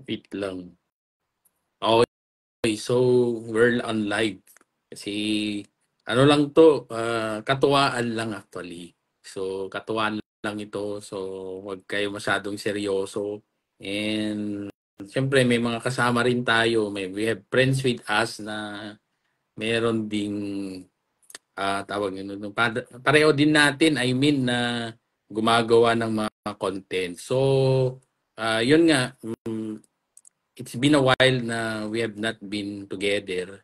Wait lang. Okay, so we're on live. Kasi ano lang 'to, katuwaan lang actually. So katuwaan lang ito, so wag kayo masyadong seryoso and siyempre may mga kasama rin tayo, we have friends with us na meron ding, tawag nito, pareho din natin, I mean na gumagawa ng mga content. So, yun nga, it's been a while na we have not been together.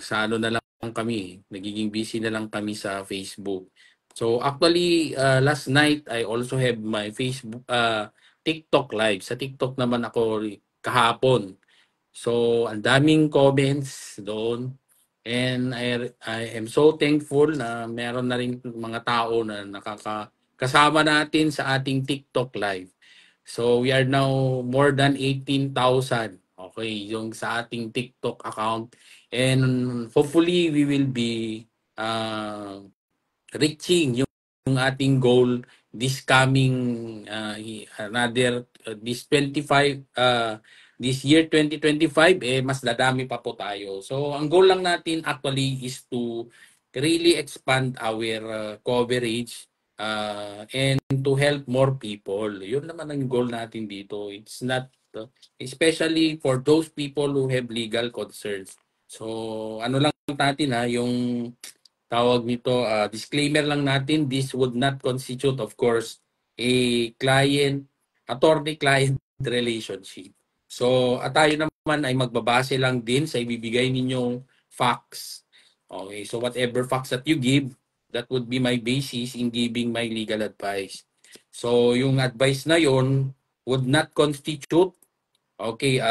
Sa ano na lang kami, nagiging busy na lang kami sa Facebook. So actually, last night I also have my Facebook, TikTok live. Sa TikTok naman ako kahapon. So ang daming comments doon. And I am so thankful na meron na rin mga tao na kasama natin sa ating TikTok live. So we are now more than 18,000. Okay, yung sa ating TikTok account. And hopefully we will be uh, reaching yung ating goal this coming another this 25 this year 2025 mas dadami pa po tayo. So ang goal lang natin actually is to really expand our coverage and to help more people. Yun naman ang goal natin dito. It's not especially for those people who have legal concerns. So ano lang natin yung tawag nito, disclaimer lang natin, this would not constitute, of course, a attorney-client relationship. So, at tayo naman ay magbabase lang din sa ibibigay ninyong facts. Okay, so whatever facts that you give, that would be my basis in giving my legal advice. So, yung advice na yon would not constitute, okay,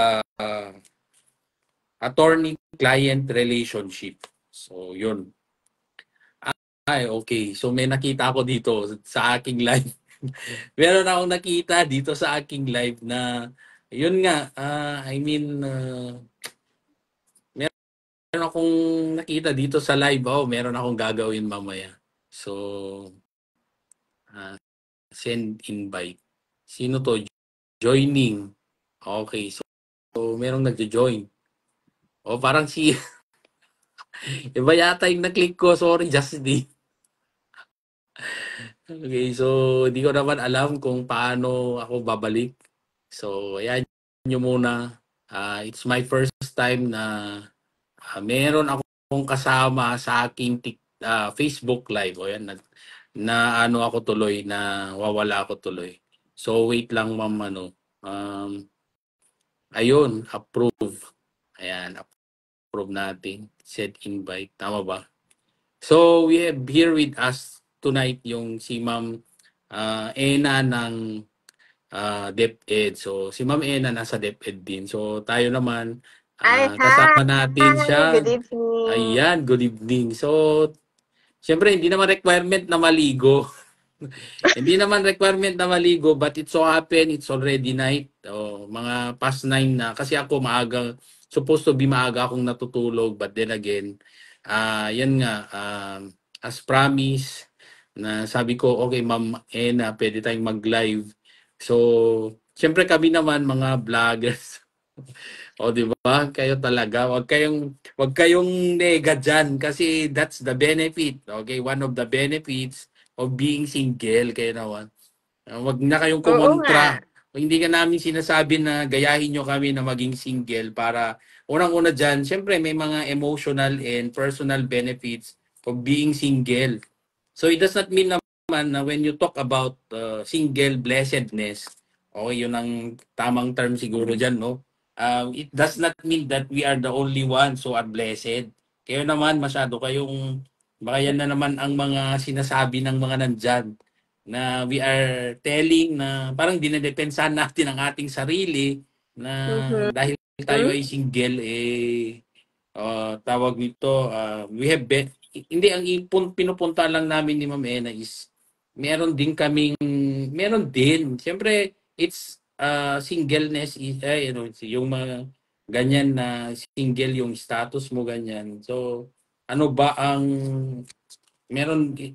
attorney-client relationship. So, yun. Ay, okay. So may nakita ako dito sa aking live. Meron akong nakita dito sa aking live na yun nga, I mean, meron akong nakita dito sa live. Meron akong gagawin mamaya. So, send invite. Sino to? Joining. Okay. So merong nagjo-join. Parang si iba yata yung na-click ko. Sorry, Justin. Okay, so hindi ko naman alam kung paano ako babalik. So, ayan nyo muna. It's my first time na meron akong kasama sa aking Facebook Live. O yan, na ano ako tuloy, na wawala ako tuloy. So, wait lang ma'am, ayun, approve. Ayan, approve natin. Set invite. Tama ba? So, we have here with us tonight yung si Ma'am Ena ng DepEd. So, si Ma'am Ena nasa DepEd din. So, tayo naman, Hi, kasama natin siya. good evening. Ayan, good evening. So, siyempre, hindi naman requirement na maligo. Hindi naman requirement na maligo, but it so happen, it's already night. Mga past 9 na. Kasi ako supposed to be maaga akong natutulog. But then again, yan nga, as promised, na sabi ko, okay, Ma'am Ena, pwede tayong mag-live. So, siyempre kami naman mga vloggers. Di ba? Kayo talaga, wag kayong nega diyan kasi that's the benefit. Okay, one of the benefits of being single kayo naman. Wag na kayong Oo nga. kumontra. Hindi ka namin sinasabi na gayahin nyo kami na maging single para unang-una diyan, syempre may mga emotional and personal benefits of being single. So it does not mean naman na when you talk about single blessedness, okay, yun ang tamang term siguro diyan, no? It does not mean that we are the only ones who are blessed. Kayo naman, masyado kayong, baka yan na naman ang mga sinasabi ng mga nandyan na we are telling na parang dinedepensahan natin ang ating sarili na dahil tayo ay single, tawag nito, we have hindi, ang pinupunta lang namin ni Ma'am Ena is meron din. Siyempre, it's singleness is yung mga ganyan na single yung status mo ganyan. So, ano ba ang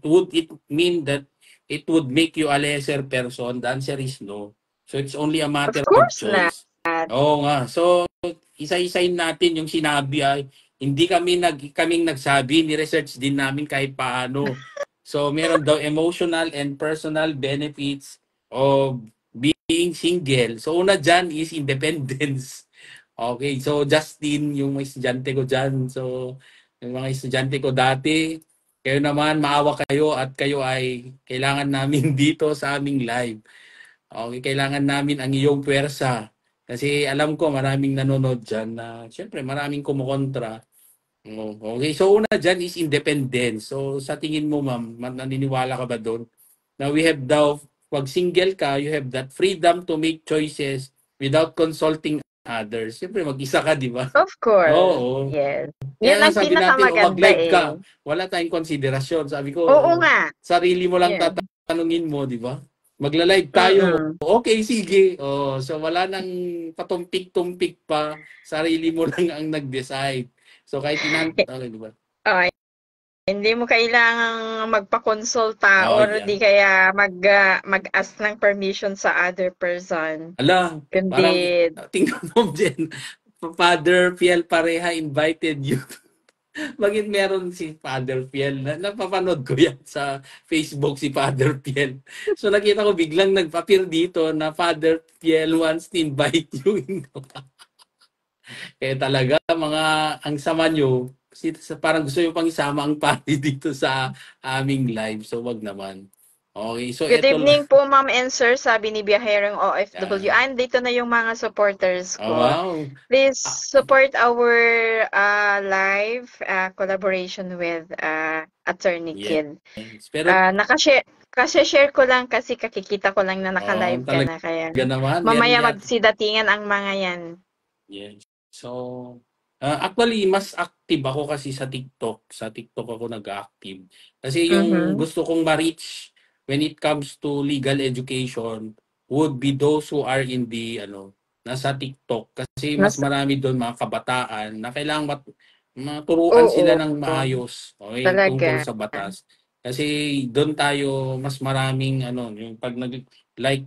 would it mean that it would make you a lesser person? The answer is no. So it's only a Of matter of course not. choice. that. Oo nga. So, isa-isahin natin yung sinabi ay hindi kaming nagsabi, ni-research din namin kahit paano. So, meron daw emotional and personal benefits of being single. So, una dyan is independence. Okay, so Justin, yung mga estudyante ko dyan. So, yung mga estudyante ko dati, kayo naman, maawa kayo at kayo ay kailangan namin dito sa aming live. Okay, kailangan namin ang iyong puwersa. Kasi alam ko maraming nanonood dyan na siyempre maraming kumukontra. Okay, so una dyan is independence. So sa tingin mo ma'am, naniniwala ka ba doon? Na we have daw, pag single ka, you have that freedom to make choices without consulting others. Siyempre mag-isa ka, di ba? Of course, Oo. yes. Kaya Yun nga ang sabi natin, o pinakamaganda mag-live eh. ka, wala tayong konsiderasyon. Sabi ko, Oo nga. sarili mo lang Yeah. tatanungin mo, di ba? Magla-live tayo. Mm-mm. Okay, sige. Oh, so wala nang patumpik-tumpik pa. Sarili mo lang ang nag-decide. So kahit okay, di ba? Okay. Hindi mo kailangang magpakonsulta Oh, or di yan. kaya mag-ask ng permission sa other person. Ala, parang Kundi, tingnan mo din. Father Piel Pareha invited you. Bakit meron si Father Piel? Napapanood ko yan sa Facebook si Father Piel. So nakita ko biglang nagpa-appear dito na Father Piel wants to invite you. Kaya talaga ang sama nyo, parang gusto nyo pang isama ang party dito sa aming live. So wag naman. Okay, so good eto lang. evening po ma'am and sir, sabi ni Biyaherong OFW. Yan. Andito na yung mga supporters Oh, ko. wow. Please support our live collaboration with Attorney Yes. Kid. Pero Kasi-share ko lang kasi kakikita ko lang na naka-live ka na kaya talaga naman, mamaya yan. magsidatingan ang mga yan. Yes. So, actually, mas active ako kasi sa TikTok. Sa TikTok ako nag-active. Kasi yung Mhm. gusto kong ma-reach when it comes to legal education would be those who are in the, nasa TikTok. Kasi mas marami doon mga kabataan na kailangan maturuan sila Oo, ng maayos, okay, tungkol talaga. sa batas. Kasi doon tayo mas maraming, yung pag like,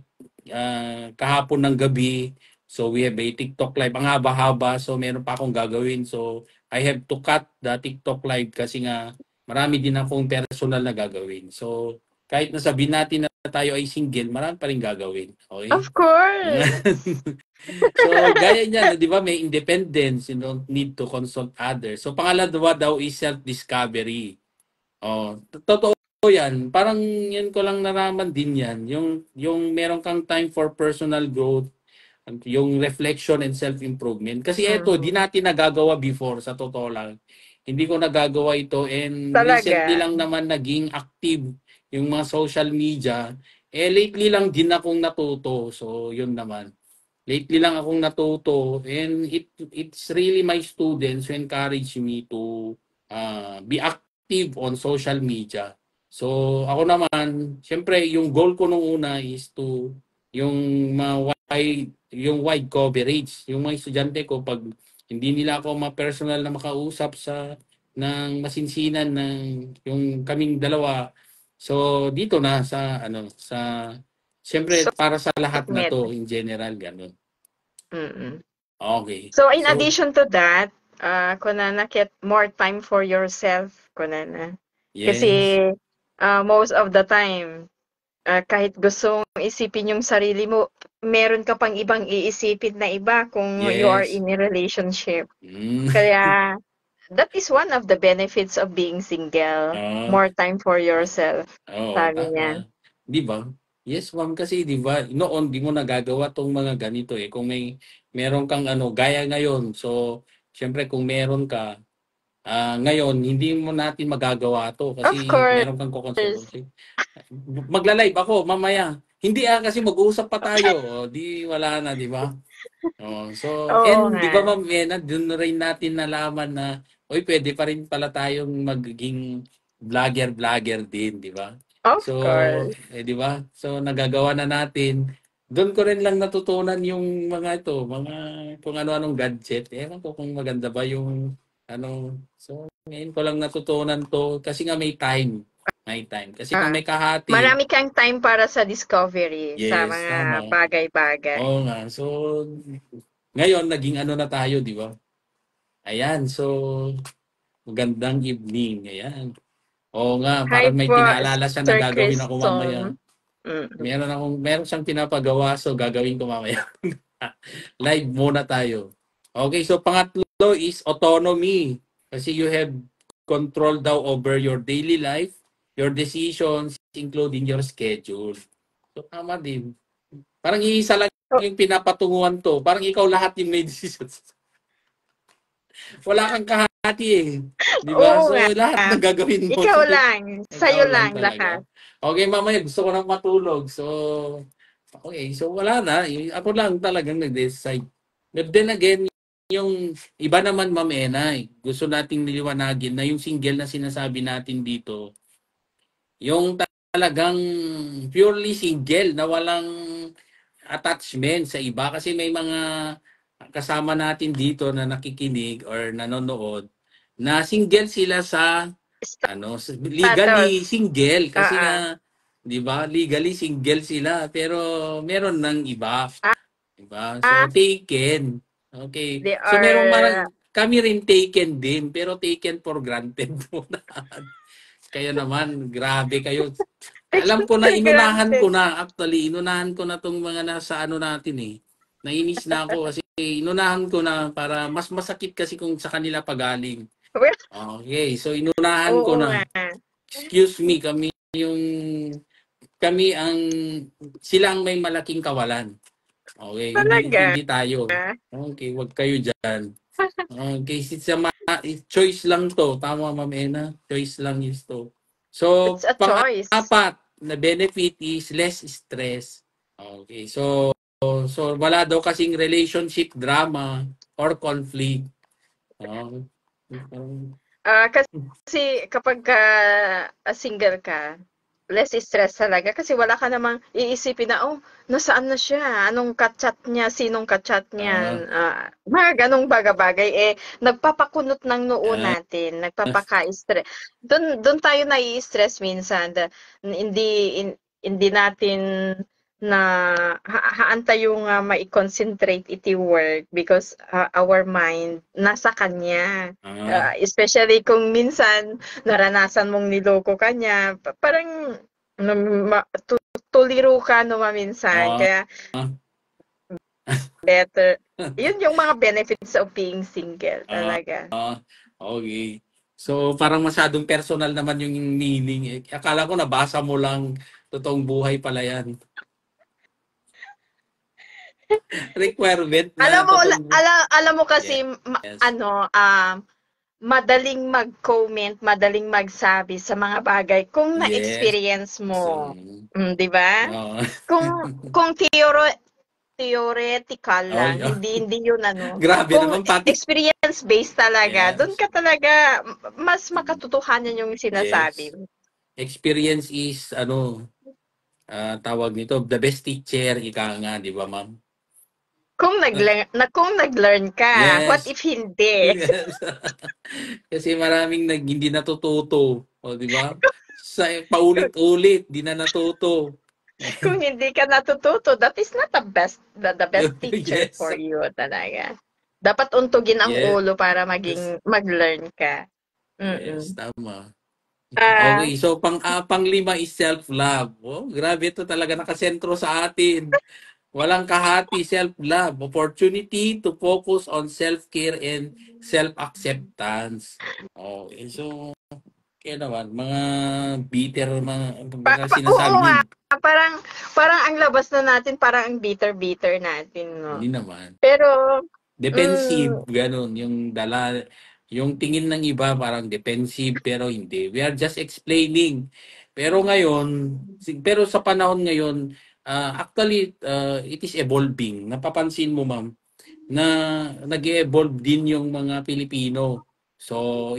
kahapon ng gabi, so we have a TikTok live. Ang haba-haba, so meron pa akong gagawin. So I have to cut the TikTok live kasi nga marami din akong personal na gagawin. So kahit nasabihin natin na tayo ay single, marami pa rin gagawin. Okay? Of course. So gaya niyan, 'di ba, may independence, you don't need to consult others. So pangalawa daw is self-discovery. Oh, totoo 'yan. Parang 'yan ko lang naraman din 'yan. Yung meron kang time for personal growth, yung reflection and self-improvement. Kasi eto, di Mhm. natin nagagawa before, sa totoo lang. Hindi ko nagagawa ito and recently Talaga. lang naman naging active yung mga social media. Lately lang din akong natuto. So, yun naman. Lately lang akong natuto and it's really my students who encourage me to be active on social media. So, ako naman, syempre, yung goal ko nung una is to yung wide coverage. Yung mga estudyante ko, pag hindi nila ako ma-personal na makausap ng masinsinan ng yung kaming dalawa. So, dito na siyempre So, para sa lahat na admit. to in general, ganun. Mm-mm. Okay. So, in So, addition to that, kunana, get more time for yourself, kunana. yes. Kasi, most of the time, kahit gusto mong isipin yung sarili mo, meron ka pang ibang iisipin na iba kung you are Yes. in a relationship. Mm. Kaya, that is one of the benefits of being single. Ah, More time for yourself, oo, sabi niya. tama. 'Di ba? Yes, ma'am, kasi 'di ba, noon di mo nagagawa tong mga ganito eh. Kung meron kang gaya ngayon. So, syempre kung meron ka ngayon hindi mo natin magagawa 'to Of kasi course. meron kang kokonsultasyon. Magla-live ako mamaya. Hindi kasi mag-uusap pa tayo. O, di wala na, di ba? Oh, so, Oo and nga. di ba Ma'am Ena, dun rin natin nalaman na, oy, pwede pa rin pala tayong magiging vlogger din, di ba? Of So, course. di ba? So, nagagawa na natin. Doon ko rin lang natutunan yung mga kung ano-anong gadget. Ewan ko kung maganda ba yung So, ngayon ko lang natutunan to kasi nga may time. May time. Kasi kung may kahati, Marami kang time para sa discovery, sa yes, mga tama. bagay-bagay. Oo nga. So, Ngayon, naging ano na tayo, di ba? Ayan, so, magandang evening. Ayan. Oo nga, Hi parang may po, pinaalala siya na Sir gagawin ako mamaya. Christon. Mm. Meron siyang pinapagawa, so gagawin ko mamaya. Live muna tayo. Okay, so pangatlo is autonomy. Kasi you have control daw over your daily life, your decisions, including your schedule. So tama din. Parang iisa lang Oh, yung pinapatunguhan to. Parang ikaw lahat yung may decisions. Wala kang kahati eh. Di ba? oo So nga. lahat na gagawin mo. Ikaw lang. Ikaw Sa'yo lang lang lahat. talaga. Okay, mamaya gusto ko nang matulog. So, okay. So, wala na. Ako lang talagang nag-decide. But then again, yung iba naman, Ma'am Enay, gusto nating niliwanagin na yung single na sinasabi natin dito, yung talagang purely single na walang attachment sa iba. Kasi may mga kasama natin dito na nakikinig or nanonood na single sila sa legally Status. single kasi Ah, nga 'di ba legally single sila pero meron ng iba, ah. 'di ba? Ah, So taken. Okay. they So meron are parang kami rin taken din pero taken for granted muna. Kayo naman, grabe kayo. Alam ko na inunahan ko granted. na actually, inunahan ko na tong mga nasa ano natin eh. Nainis na ako kasi inunahan ko na para mas masakit kasi kung sa kanila pagaling. Well, Okay, so inunahan ko oo nga. na. Excuse me, kami ang sila ang may malaking kawalan. Okay, Talaga. hindi tayo. Okay, wag kayo diyan. Okay, choice lang to. Tama, Ma'am Ena. Choice lang is to. So, It's a choice. pang-apat na benefit is less stress. Okay, so wala daw kasing relationship drama or conflict. Oh, Kasi kapag single ka, less stress talaga kasi wala ka namang iisipin na, oh, nasaan na siya? Anong kachat niya? Sinong kachat ah, niyan? Mga ganong bagay-bagay. Nagpapakunot ng noo ah, natin, nagpapaka-stress. Doon tayo nai-stress minsan. Hindi natin na haanta yung mai-concentrate iti work because our mind nasa kanya. ah, Especially kung minsan naranasan mong niloko ka niya, parang tuliro ka no maminsan. ah, Kaya ah, better. Yun yung mga benefits of being single ah, talaga. okay. So, parang masyadong personal naman yung meaning. Akala ko nabasa mo lang, totoong buhay pala yan. Requirement Alam na mo, totoong buhay. alam mo kasi, Yes. madaling mag-comment, madaling magsabi sa mga bagay kung Yes. na-experience So, mo. 'Di ba? oh. Kung theoretical Oh, lang, hindi yun ano. grabe Kung naman pati. experience based talaga, doon Yes. ka talaga mas makatotohanan yung sinasabi Yes. mo. Experience is tawag nito, the best teacher, ika nga, di ba, ma'am? Kung nag-learn ka, what Yes. if hindi? Yes. Kasi maraming hindi natututo, o di ba? Sa paulit-ulit, di na natuto. Kung hindi ka natututo, that is not the best teacher Yes. for you talaga. Dapat untugin ang Yes. ulo para mag-learn ka. Yes, Mm. tama. Ah, Okay, so panglima is self-love. Oh, grabe ito talaga nakasentro sa atin. Walang kahati, self-love. Opportunity to focus on self-care and self-acceptance. Okay, so kaya naman, mga bitter, mga Oo sinasabi nga, niyo, parang parang ang labas na natin, parang ang bitter-bitter natin, no? hindi naman. Pero, Defensive, ganun, yung tingin ng iba parang defensive, pero hindi. We are just explaining. Pero ngayon, pero sa panahon ngayon, actually, it is evolving. Napapansin mo, ma'am, na nag-evolve din yung mga Pilipino. So,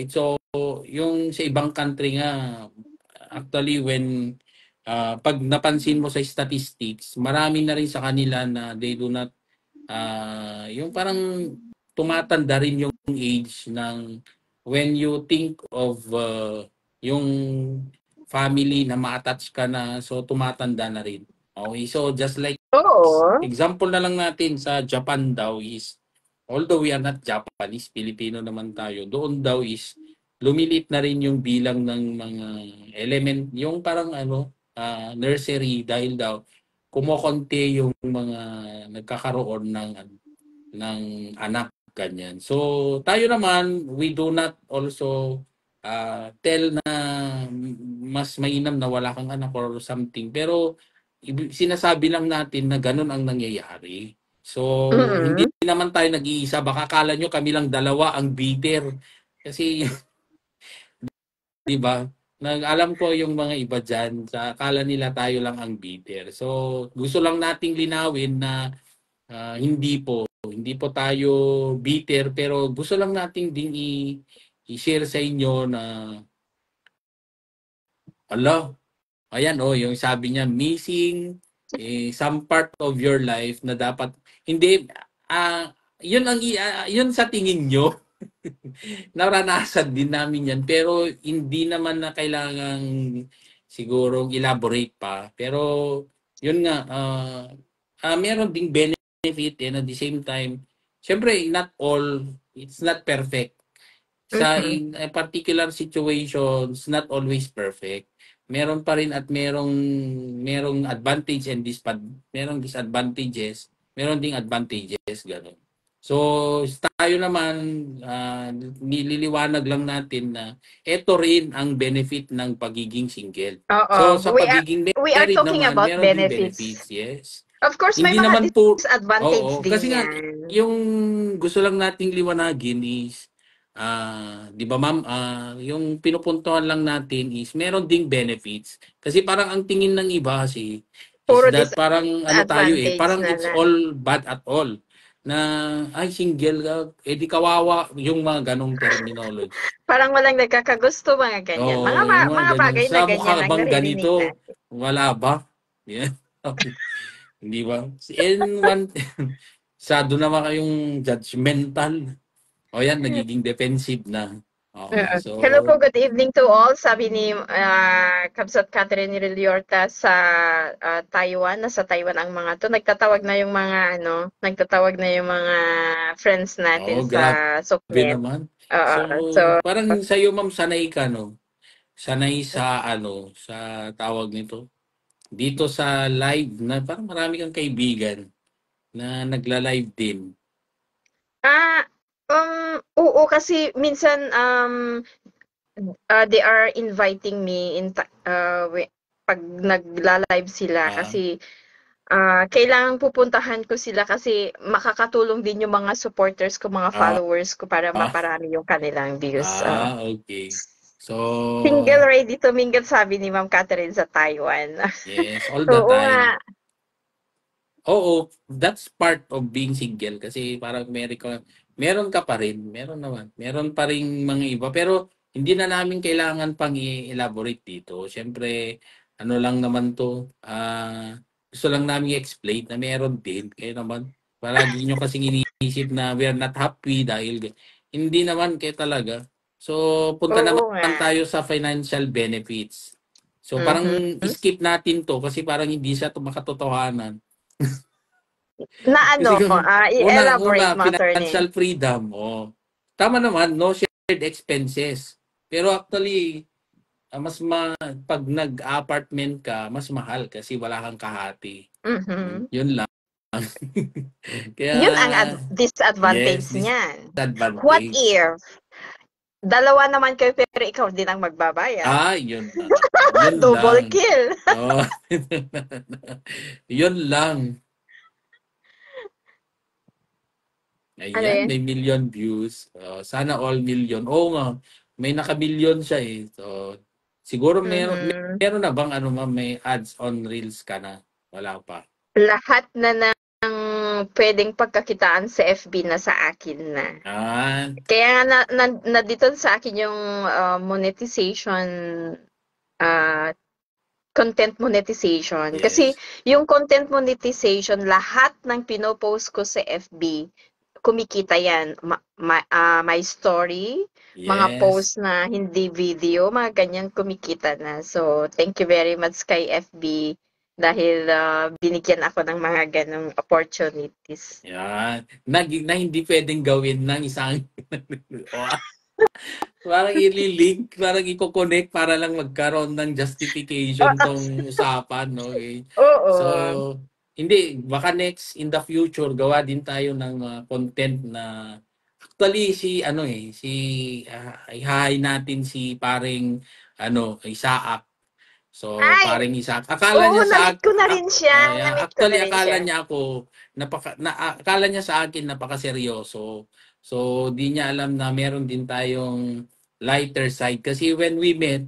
yung sa ibang country nga, actually, pag napansin mo sa statistics, marami na rin sa kanila na they do not yung parang tumatanda rin yung age ng when you think of yung family na ma-attach ka na, so tumatanda na rin. Okay, so just like oo. example na lang natin sa Japan daw is although we are not Japanese, Pilipino naman tayo, doon daw is lumilit na rin yung bilang ng mga element, yung parang nursery dahil daw kumokonti yung mga nagkakaroon ng anak ganyan. So tayo naman, we do not also tell na mas mainam na wala kang anak or something. Pero sinasabi lang natin na ganun ang nangyayari. So hindi Mm-mm. naman tayo nag-iisa. Baka akala nyo kami lang dalawa ang bitter. Kasi, di ba? Alam ko yung mga iba dyan, akala nila tayo lang ang bitter. So, gusto lang nating linawin na hindi po tayo bitter, pero gusto lang nating ding i-share sa inyo na, ala, ayan yung sabi niya, missing some part of your life na dapat, hindi, yun yun sa tingin nyo, naranasan din namin yan, pero hindi naman na kailangang sigurong elaborate pa. Pero, yun nga, meron ding benefit and at the same time, syempre, it's not perfect. Sa Mhm. in a particular situations, not always perfect. Meron pa rin at merong advantage and merong disadvantages, meron ding advantages gano'n. So, tayo naman nililiwanag lang natin na ito rin ang benefit ng pagiging single. Oo, So, sa pagiging we are married talking naman, about meron ding benefits. benefits, yes. Of course, may Hindi mga naman po, disadvantage oo, din kasi nga yan. yung gusto lang nating liwanagin is 'di ba ma'am, yung pinupuntuhan lang natin is meron ding benefits. Kasi parang ang tingin ng iba kasi is Puro that parang ano tayo disadvantage parang na it's lang. all bad at all. Na ay single ka, di kawawa yung mga ganong terminology. Parang walang nagkakagusto, mga ganyan. Oo, yung mga Mga ganyan. bagay na Sa ganyan mukha ang bang naririnig ganito? natin. Wala ba? Yeah. Hindi ba? In one, sado naman kayong judgmental. O yan, nagiging defensive na. Okay, so, Hello po, good evening to all. Sabi ni Kabsat Catherine Rilliorta sa Taiwan, nasa Taiwan ang mga to. Nagtatawag na yung mga friends natin grabe sa Sokmed. naman. Oo, So, so, parang sa'yo, ma'am, sanay ka, no? Sanay sa, sa tawag nito. Dito sa live, na parang marami kang kaibigan na nagla-live din. ah, oo, kasi minsan, they are inviting me pag nagla-live sila Ah, kasi kailangang pupuntahan ko sila kasi makakatulong din yung mga supporters ko, mga ah, followers ko para ah, maparami yung kanilang views. okay. So, Single ready to mingle, sabi ni Ma'am Catherine sa Taiwan. yes, all the Oo time. nga. Oo, that's part of being single kasi parang meron ka pa rin, meron naman. Meron pa ring mga iba pero hindi na namin kailangan pang i-elaborate dito. Siyempre, ano lang naman 'to, gusto lang namin i-explain na meron din. Kayo naman, palagi nyo kasing iniisip na we are not happy dahil hindi naman kayo talaga. So, punta Oo naman nga. tayo sa financial benefits. So, parang Mhm. skip natin 'to kasi parang hindi siya makatotohanan. Na Kasi ano, kung i-elaborate una, mo, attorney. financial freedom. Tama naman, no shared expenses. Pero actually, pag nag-apartment ka, mas mahal kasi wala kang kahati. Mhm. Yun lang. Kaya, Yun ang disadvantage yes, niyan. What disadvantage. if dalawa naman kayo pero ikaw din ang magbabayad? Yun na. Yun Double lang. kill. Oh. Yun lang. Ano Ayan, yun? may million views. Sana all million. Oo nga, may naka-million siya eh. So, siguro Mhm. meron na bang ma'am, may ads on Reels ka na? Wala pa. Lahat na ng pwedeng pagkakitaan sa FB na sa akin na. Ah, Kaya na dito sa akin yung monetization, ah, content monetization. Kasi yes. yung content monetization, lahat ng pinopost ko sa FB, kumikita yan. My story, mga Yes. post na hindi video, mga ganyan kumikita na. So, thank you very much kay FB dahil binigyan ako ng mga ganong opportunities. Yan. Na hindi pwedeng gawin ng isang parang i-link, parang i-connect para lang magkaroon ng justification tong usapan, no? Okay? So, Oo. hindi, baka next in the future gawa din tayo ng content na actually ihahay natin si paring Isaac. So, Ay, paring Isaac. Akala oo, niya na-meet ko na rin siya. yeah, Na-meet ko na actually rin siya. akala niya ako akala niya sa akin napakaseryoso. So, di niya alam na meron din tayong lighter side kasi when we met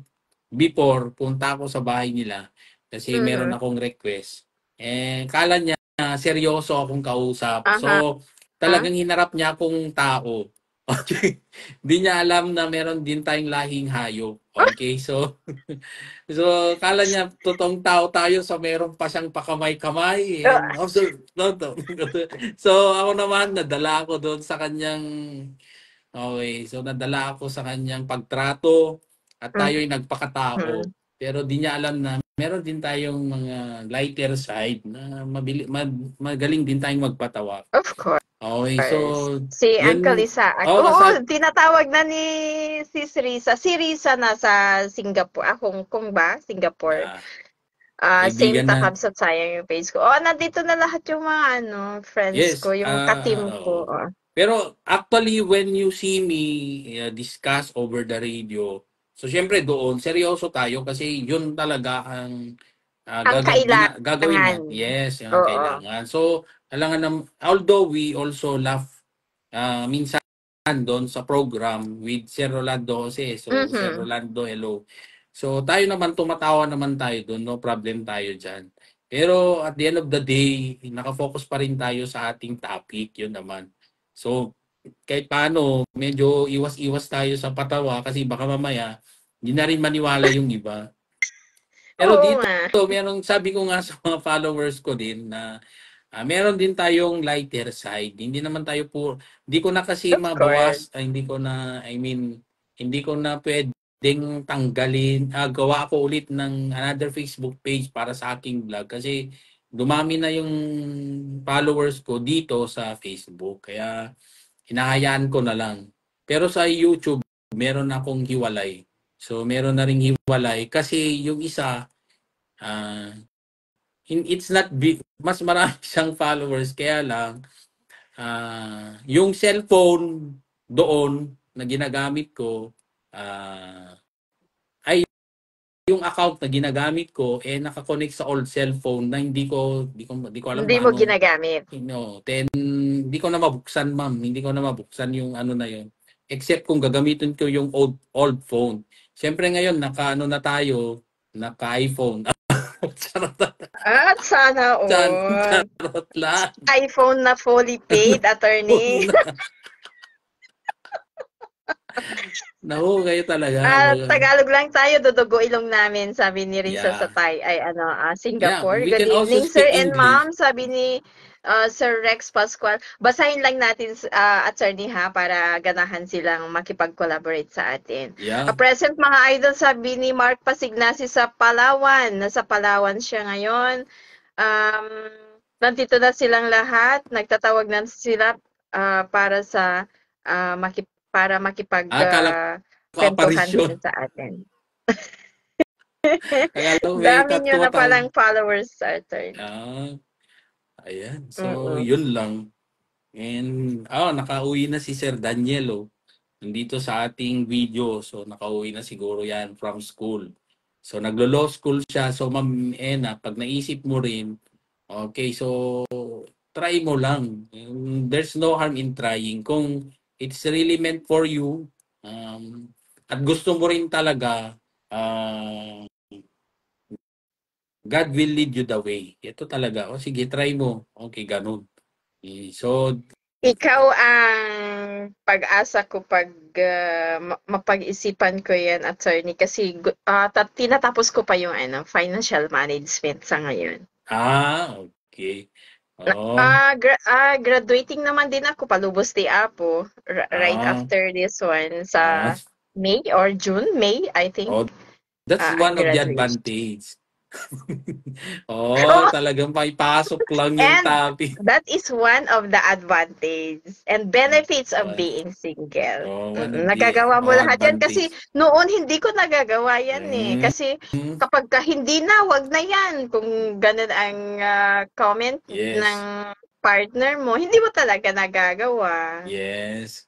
before, punta ako sa bahay nila kasi meron Mhm. akong request. Akala niya seryoso akong kausap. Aha. So, talagang hinarap niya akong tao. Okay. Di niya alam na meron din tayong lahing hayop. Okay, so so kala niya totoong tao tayo so meron pa siyang pakamay-kamay and observe no, no. So ako naman nadala ako doon sa kanyang okay, so nadala ako sa kanyang pagtrato at tayo'y nagpakatao. Mhm. Pero di niya alam na meron din tayong mga lighter side na magaling din tayong magpatawa. Of course. Okay, so Si Uncle yun Isaac. oh Oo, tinatawag na ni Sis Risa. Si Risa nasa Singapore. Hong Kong ba? Singapore. ah, Same kaibigan na Takam sayang yung page ko. Oh, nandito na lahat yung mga friends yes, ko, yung ka-team ko. oo. Pero actually, when you see me discuss over the radio, so syempre doon, seryoso tayo kasi yun talaga ang Ang gagawin kailangan. natin. Yes, yun ang Oo. kailangan. So, alangan na, although we also laugh minsan doon sa program with Sir Rolando Jose. So, Sir Mhm. Rolando, hello. So, tayo naman, tumatawa naman tayo doon. No problem tayo dyan. Pero at the end of the day, nakafocus pa rin tayo sa ating topic. Yun naman. So, kahit paano, medyo iwas-iwas tayo sa patawa kasi baka mamaya, hindi na rin maniwala yung iba. Pero Oo dito, nga. merong sabi ko nga sa mga followers ko din na meron din tayong lighter side. Hindi naman tayo hindi ko na kasi Of course. hindi ko na, I mean, hindi ko na pwedeng tanggalin, gawa ako ulit ng another Facebook page para sa aking vlog kasi dumami na yung followers ko dito sa Facebook. Kaya hinahayaan ko na lang. Pero sa YouTube, meron akong hiwalay. So, meron na ring hiwalay kasi yung isa, ah, it's not big, mas marami siyang followers kaya lang yung cellphone doon na ginagamit ko ay yung account na ginagamit ko naka-connect sa old cellphone na hindi ko alam Hindi mo paano ginagamit. then hindi ko na mabuksan ma'am hindi ko na mabuksan yung ano na yun except kung gagamitin ko yung old phone. Siyempre ngayon na tayo naka-iPhone. Sana all. Charot lang. iPhone na fully paid, attorney. Naku, kayo talaga. Tagalog lang tayo, dudugo ilong namin, sabi ni Risa sa Yeah. Yeah, Singapore. we Good can also evening, sir speak and English. ma'am, sabi ni Sir Rex Pascual. Basahin lang natin, attorney ha, para ganahan silang makipag-collaborate sa atin. Yeah. Present mga idol, sabi ni Mark Pasignasi sa Palawan. Nasa Palawan siya ngayon. Nandito na silang lahat. Nagtatawag na sila para sa para Akala ko kwentuhan aparisyon. din sa atin. Akala ko may Dami nyo na tumatawag. palang followers, Arthur. Ayan. So, Mm-mm. yun lang. And, nakauwi na si Sir Daniel, oh. Nandito sa ating video. So, nakauwi na siguro yan from school. So, naglo-law school siya. So, Ma'am Ena, pag naisip mo rin, okay, so, try mo lang. There's no harm in trying. Kung it's really meant for you, at gusto mo rin talaga, God will lead you the way. Ito talaga. O sige, try mo. Okay, ganun. So, Ikaw ang pag-asa ko pag mapag-isipan ko yan, attorney, kasi tinatapos ko pa yung financial management sa ngayon. Okay. Oh. Graduating naman din ako, palubos di Apo, right after this one sa May or June, May, I think. That's one of the Graduation. advantage. Oh, talagang paipasok lang yung And topic. that is one of the advantages and benefits of Uh, being single. one of the Nagagawa mo lahat yan kasi advantage. noon hindi ko nagagawa yan eh. Mm, Kasi kapag ka hindi na, wag na yan. Kung ganun ang comment ng yes. partner mo, hindi mo talaga nagagawa. Yes.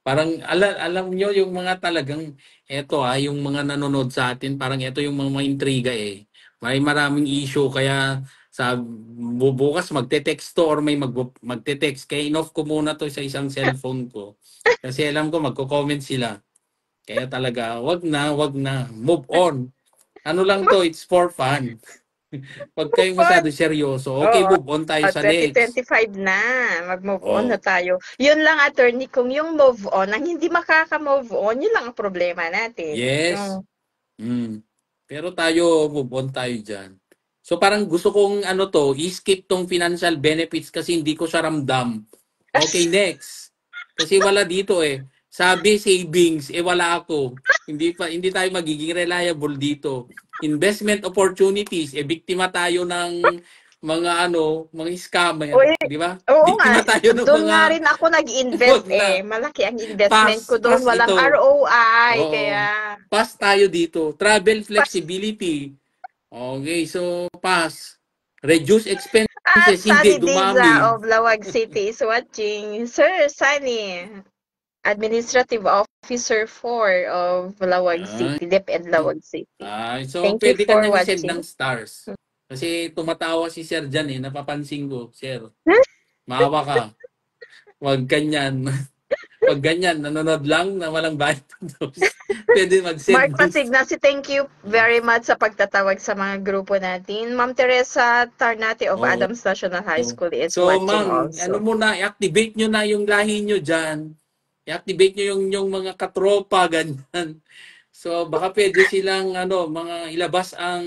Parang alam nyo yung mga talagang eto yung mga nanonood sa atin, parang eto yung mga intriga eh. May maraming issue kaya sa bukas magte-text to or may magte-text. Kaya in-off ko muna to sa isang cellphone ko. Kasi alam ko magko-comment sila. Kaya talaga, wag na. Move on. Ano lang to, it's for fun. Pag kayo But, masyado seryoso, okay, oo, move on tayo sa next. 2025 na, mag-move on na Oh, tayo. Yun lang, attorney, kung yung move on, ang hindi makaka-move on, yun lang ang problema natin. yes. Pero tayo, move on tayo dyan. So parang gusto kong i-skip tong financial benefits kasi hindi ko siya ramdam. Okay, next. Kasi wala dito eh. Sabi savings, wala ako. Hindi tayo magiging reliable dito. Investment opportunities, biktima tayo ng mga scammer, Uy, di ba? oo nga, Biktima tayo ng do'n mga nga rin ako nag-invest wag eh. na. Malaki ang investment Pass, ko do'n, pass walang ito. ROI, Oo. kaya Pass tayo dito. Travel pas flexibility. Okay, so pass. Reduce expenses, hindi Sunny Diza dumami. of Lawag City is watching. Sir Sunny, Administrative Officer 4 of Lawag Ay, City, DepEd Lawag City. so Thank you pwede ka for niyang i-send ng watching. stars. Kasi tumatawa si Sir dyan napapansin ko. Sir, maawa ka. Huwag ganyan. Pag ganyan, nanonood lang na walang bayad. Pwede Mark mag-send ng Pasignas, thank you very much sa pagtatawag sa mga grupo natin. Ma'am Teresa Tarnati of Oo. Adams National High School is So, watching ma'am, also. muna, i-activate nyo na yung lahi nyo dyan. I-activate nyo yung mga katropa, ganyan. So, baka pwede silang, mga ilabas ang,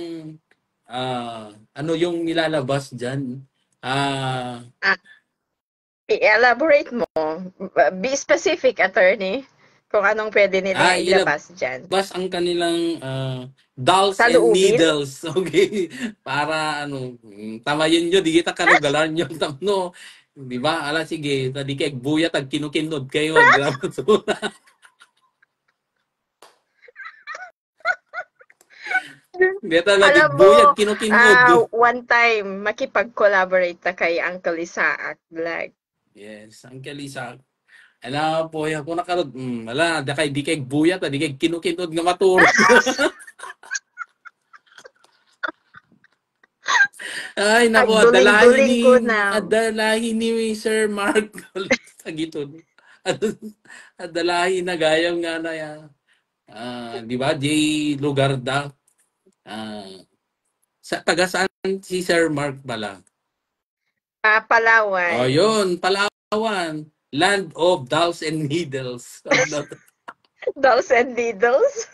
yung nilalabas dyan. Ah, i-elaborate mo. Be specific, attorney, kung anong pwede nilang Ilabas ilabas dyan. ang kanilang dolls and Saloobin? needles. Okay? Para, tamayin nyo, di kita kanugalan nyo. No, di ba? Ala, sige, tadi kay buya, tag kinukinod kayo, aglamat. Hindi talaga, Alam mo, buyag, kinukinod. one time, makipag-collaborate na kay Uncle Isaac Vlog. Yes, ang kalisa. Ala po, ako nakarod. Ala, di kay buyat, di kay kinukinod nga maturog. Ay, nako, Agduling-duling ko na. adalahin ni Sir Mark. Sagiton. Adalahin na gayam nga na ya. Di ba, J. Lugarda. Taga saan si Sir Mark pala? Palawan. Yun, Palawan. Land of Dolls and Needles. Dolls and Needles?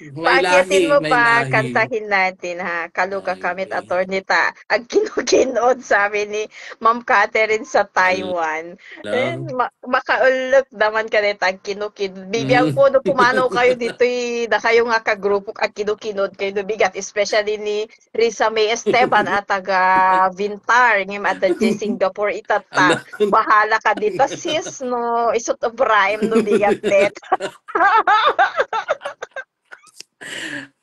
May Paakyatin lahi, mo may pa, lahi. kantahin natin ha. Kaluka kamit Okay. attorney ta. Ag kinukinod sabi ni Ma'am Catherine sa Taiwan. Alam. Makaulot naman ka nita ag kinukinod. Bibiyang Mm. po no pumanaw kayo dito na kayo nga kagrupo ag kinukinod kayo no bigat. Especially ni Risa May Esteban at taga Vintar. Ngim at Singapore itata. Alam. Bahala ka dito sis no. Isot of rhyme no bigat net.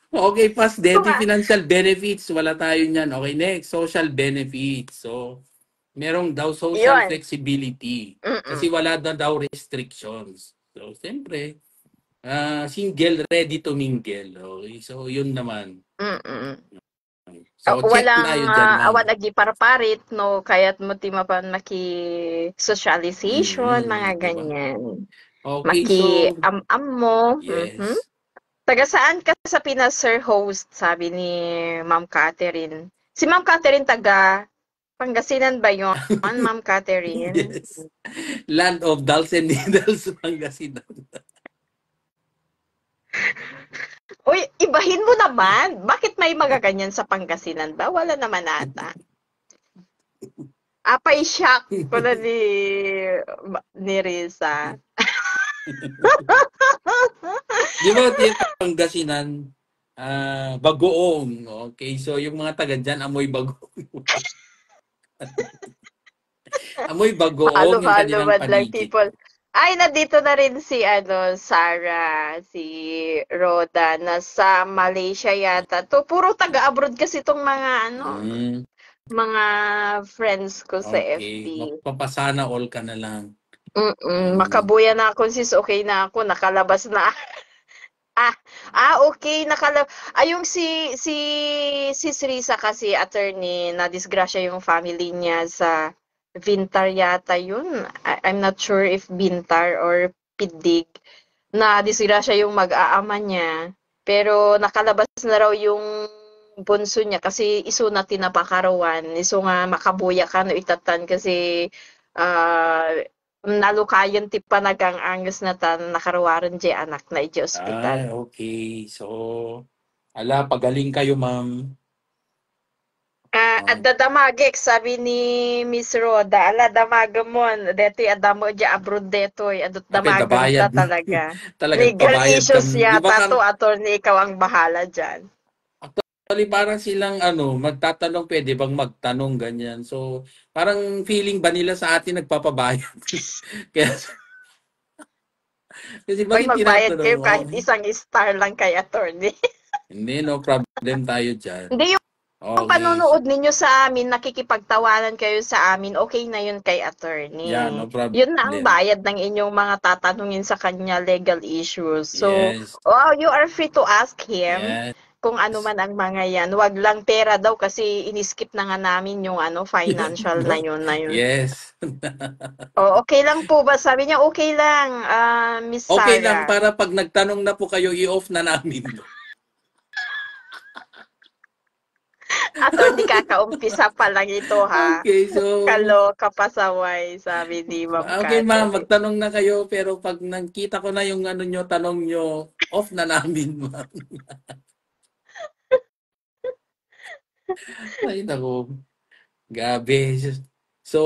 Okay, pas Kung Deti financial benefits, wala tayo niyan. Okay, next, social benefits. So, merong daw social yun. flexibility. Mm-mm. Kasi wala na daw restrictions. So, siyempre, single, ready to mingle. Okay, so yun naman. Mm. So, check Walang tayo dyan, ma'am. awan agi paraparit no kaya't mo ti mapan maki socialization mga Diba? ganyan. Okay, Maki so, am mo. yes. Taga saan ka sa Pinas, sir host? Sabi ni Ma'am Catherine. Si Ma'am Catherine taga Pangasinan ba yon, Ma'am Catherine? Yes. Land of Dolls and Needles, Pangasinan. Uy, ibahin mo naman. Bakit may mga ganyan sa Pangasinan ba? Wala naman ata. Apay shock ko na ni Risa. Di ba yung Pangasinan, bagoong. Okay, so yung mga taga dyan, amoy bagoong. Amoy bagoong yung Halo-halo kanilang man lang paligid. people. Ay, nandito na rin si Sarah, si Roda, nasa Malaysia yata. To puro taga-abroad kasi itong mga Hmm, mga friends ko sa okay. FB. Mapapasana all ka na lang. Hmm. Makabuya na ako sis, okay na ako, nakalabas na. Ah, okay, yung si Risa kasi attorney na disgrasya yung family niya sa Vintar yata yun. I'm not sure if Vintar or Pidig na disgrasya yung mag-aama niya. Pero nakalabas na raw yung bunso niya kasi iso na tinapakarawan. Iso nga makabuya ka no itatan kasi ah nalukayan ti panagang angus na tan nakaruwaran di anak na iti ospital. Okay. So, pagaling kayo, ma'am. Oh, Adda damagek sabi ni Miss Roda, ala damagamon, deti adamo di abroad detoy, adut okay, damagan ta dabayad na. talaga. Talagang Legal pabayad issues kami. Di ba yata to, attorney, ikaw ang bahala dyan. actually, parang silang magtatanong, pwede bang magtanong ganyan. So, parang feeling ba nila sa atin nagpapabayad? Kaya, kasi Hoy, bakit magbayad tinatanong? kayo kahit isang star lang kay attorney. Hindi, no problem tayo dyan. Hindi yung Okay. panonood ninyo sa amin, nakikipagtawanan kayo sa amin, okay na yun kay Yeah, no attorney. Yun na ang problem. bayad ng inyong mga tatanungin sa kanya legal issues. So, Yes. you are free to ask him Yes. kung ano man ang mga yan. Wag lang pera daw kasi iniskip na nga namin yung financial na No? yun na yun. Yes. Okay lang po ba? Sabi niya, okay lang, Miss Okay lang Sarah. para pag nagtanong na po kayo, i-off na namin. Attorney, kakaumpisa pa lang ito ha. Okay, so Kaloka pasaway, sabi ni Ma'am okay ma'am, Catherine. magtanong na kayo pero pag nakita ko na yung nyo, tanong nyo, off na namin, ma'am. Ay, naku. Gabi. So,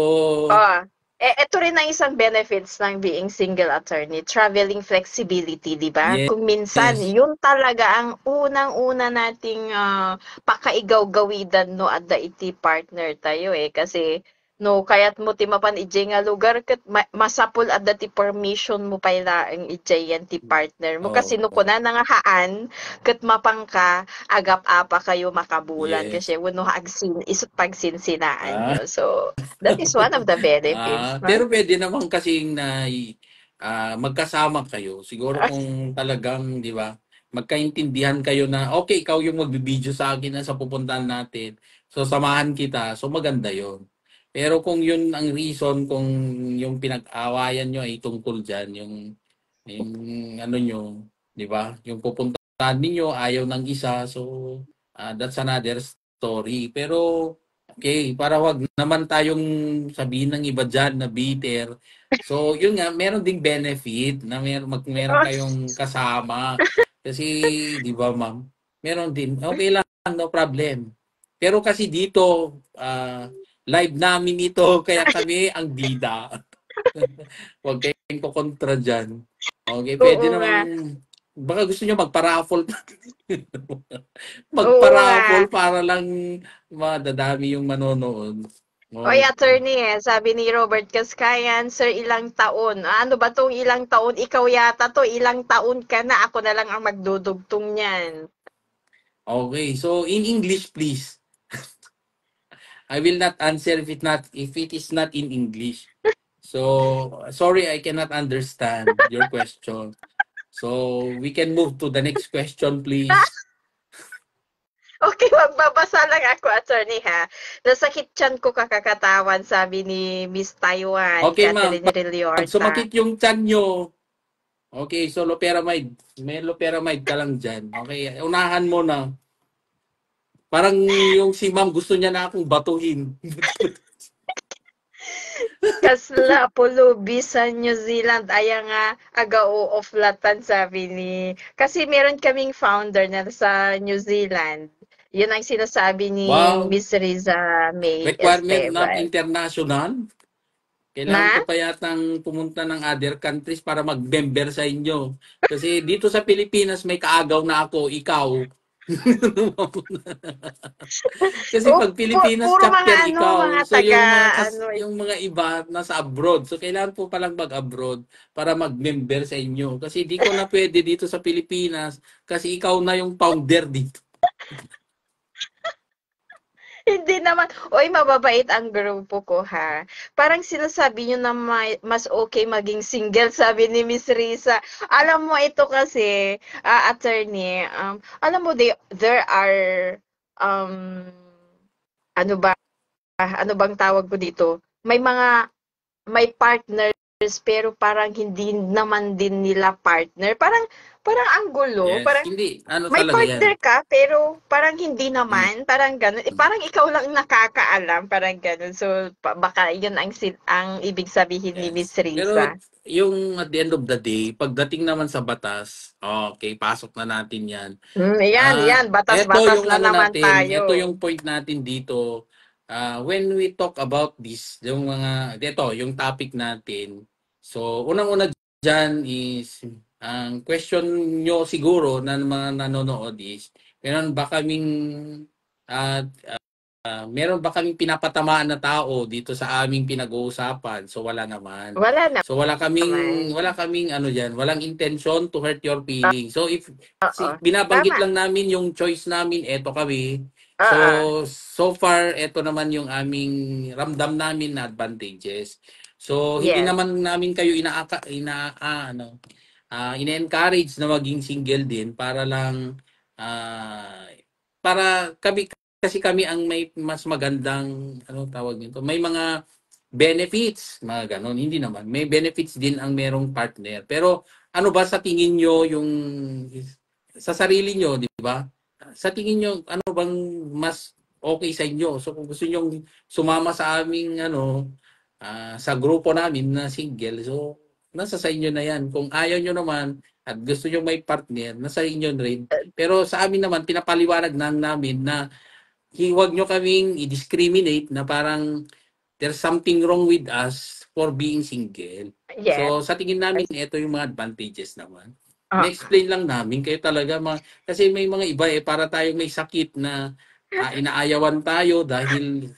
Oh, ito rin ang isang benefits ng being single attorney, traveling flexibility, di ba? yes. Kung minsan, yun talaga ang unang-una nating pakaigaw-gawidan no adda iti partner tayo eh. Kasi no, kaya't mo ti mapan ijay nga lugar ket masapul adda ti permission mo payla ang ijay yan ti partner mo. Kasi no Oh, kuna nga haan ket mapangka agap-apa kayo makabulan kasi yes. wano agsin isut pagsinsinaan Ah, nyo. So, that is one of the benefits, no? pero pwede naman kasing magkasama kayo. Siguro kung talagang, di ba, magkaintindihan kayo na, okay, ikaw yung magbibideo sa akin na sa pupuntahan natin. So, samahan kita. So, maganda yon. Pero kung yun ang reason, kung yung pinag-awayan nyo ay tungkol dyan, yung ano nyo, di ba, yung pupuntahan ninyo, ayaw ng isa. So, that's another story. Pero, okay, para wag naman tayong sabihin ng iba dyan na bitter. So, yun nga, meron ding benefit na meron kayong kasama. Kasi, di ba, ma'am? Meron din. Okay lang, no problem. Pero kasi dito, live namin ito, kaya kami ang bida. Huwag kayong kukontra dyan. Okay, pwede Oo nga. namang, baka gusto nyo magpa-raffle. Oo nga. Magpa-raffle para lang madadami yung manonood. Oy, Okay. attorney, sabi ni Robert Kaskayan, sir, ilang taon? Ano ba tong ilang taon? Ikaw yata to, ilang taon ka na. Ako na lang ang magdudugtong niyan. Okay, so in English, please. I will not answer if it is not in English. So, sorry, I cannot understand your question. So, we can move to the next question, please. Okay, magbabasa lang ako, attorney, ha? Nasakit tiyan ko kakakatawan, sabi ni Miss Taiwan, Okay, ma'am. Catherine Pag Rilliorta. sumakit yung tiyan nyo, okay, so loperamide. May loperamide ka lang dyan. Okay, unahan mo na. Parang yung si ma'am gusto niya na akong batuhin. Kasla pulubi sa New Zealand aya nga agao of latan sabi ni kasi meron kaming founder na sa New Zealand. Yun ang sinasabi ni Wow, Miss Riza May requirement ng Esteban. international. Kailangan ko Na? pa yatang pumunta ng other countries para mag-member sa inyo. Kasi dito sa Pilipinas may kaagaw na ako, ikaw. Kasi pag Pilipinas Puro mga chapter ano, ikaw, mga so taga ano, yung mga iba nasa abroad. So kailangan po palang mag-abroad para mag-member sa inyo. Kasi di ko na pwede dito sa Pilipinas kasi ikaw na yung founder dito. hindi naman, oy, mababait ang grupo ko ha. Parang sinasabi niyo na mas okay maging single, sabi ni Miss Risa. Alam mo ito kasi, attorney, alam mo there are um ano ba, ano bang tawag ko dito? May partners pero parang hindi naman din nila partner. Parang ang gulo, Yes, parang hindi. Ano may talaga partner yan? ka pero parang hindi Mm. naman, parang gano'n. Parang ikaw lang nakakaalam, parang gano'n. So baka 'yun ang ibig sabihin ni Miss Yes. Pero Risa. yung at the end of the day, pagdating naman sa batas, okay, pasok na natin yan. 'Yan, 'yan, Eto batas-batas yung na ano naman natin, tayo. eto yung point natin dito. When we talk about this, yung mga, ito, yung topic natin. So, unang-una dyan is, ang question nyo siguro na mga nanonood is, meron ba kaming, uh, meron ba kaming pinapatamaan na tao dito sa aming pinag-uusapan? So, wala naman. Wala So, wala naman. kaming ano diyan, walang intention to hurt your feelings. So, if Oo, binabanggit tama. lang namin yung choice namin, eto kami. So, Oo, so far, eto naman yung aming ramdam namin na advantages. So, hindi yes. naman namin kayo ina-encourage na maging single din para lang ah, para kami kasi kami ang may mas magandang ano tawag nito. May mga benefits, mga ganon. Hindi naman. May benefits din ang merong partner. Pero ano ba sa tingin nyo yung sa sarili nyo, di ba? Sa tingin nyo, ano bang mas okay sa inyo? So kung gusto nyo sumama sa aming ano, sa grupo namin na single, so nasa sa inyo na yan. Kung ayaw nyo naman at gusto nyo may partner, nasa inyo rin. Pero sa amin naman, pinapaliwanag na namin na huwag nyo kaming i-discriminate na parang there's something wrong with us for being single. Yes. So, sa tingin namin, ito yung mga advantages naman. Oo. Na-explain lang namin kayo talaga. Kasi may mga iba para tayong may sakit na inaayawan tayo dahil,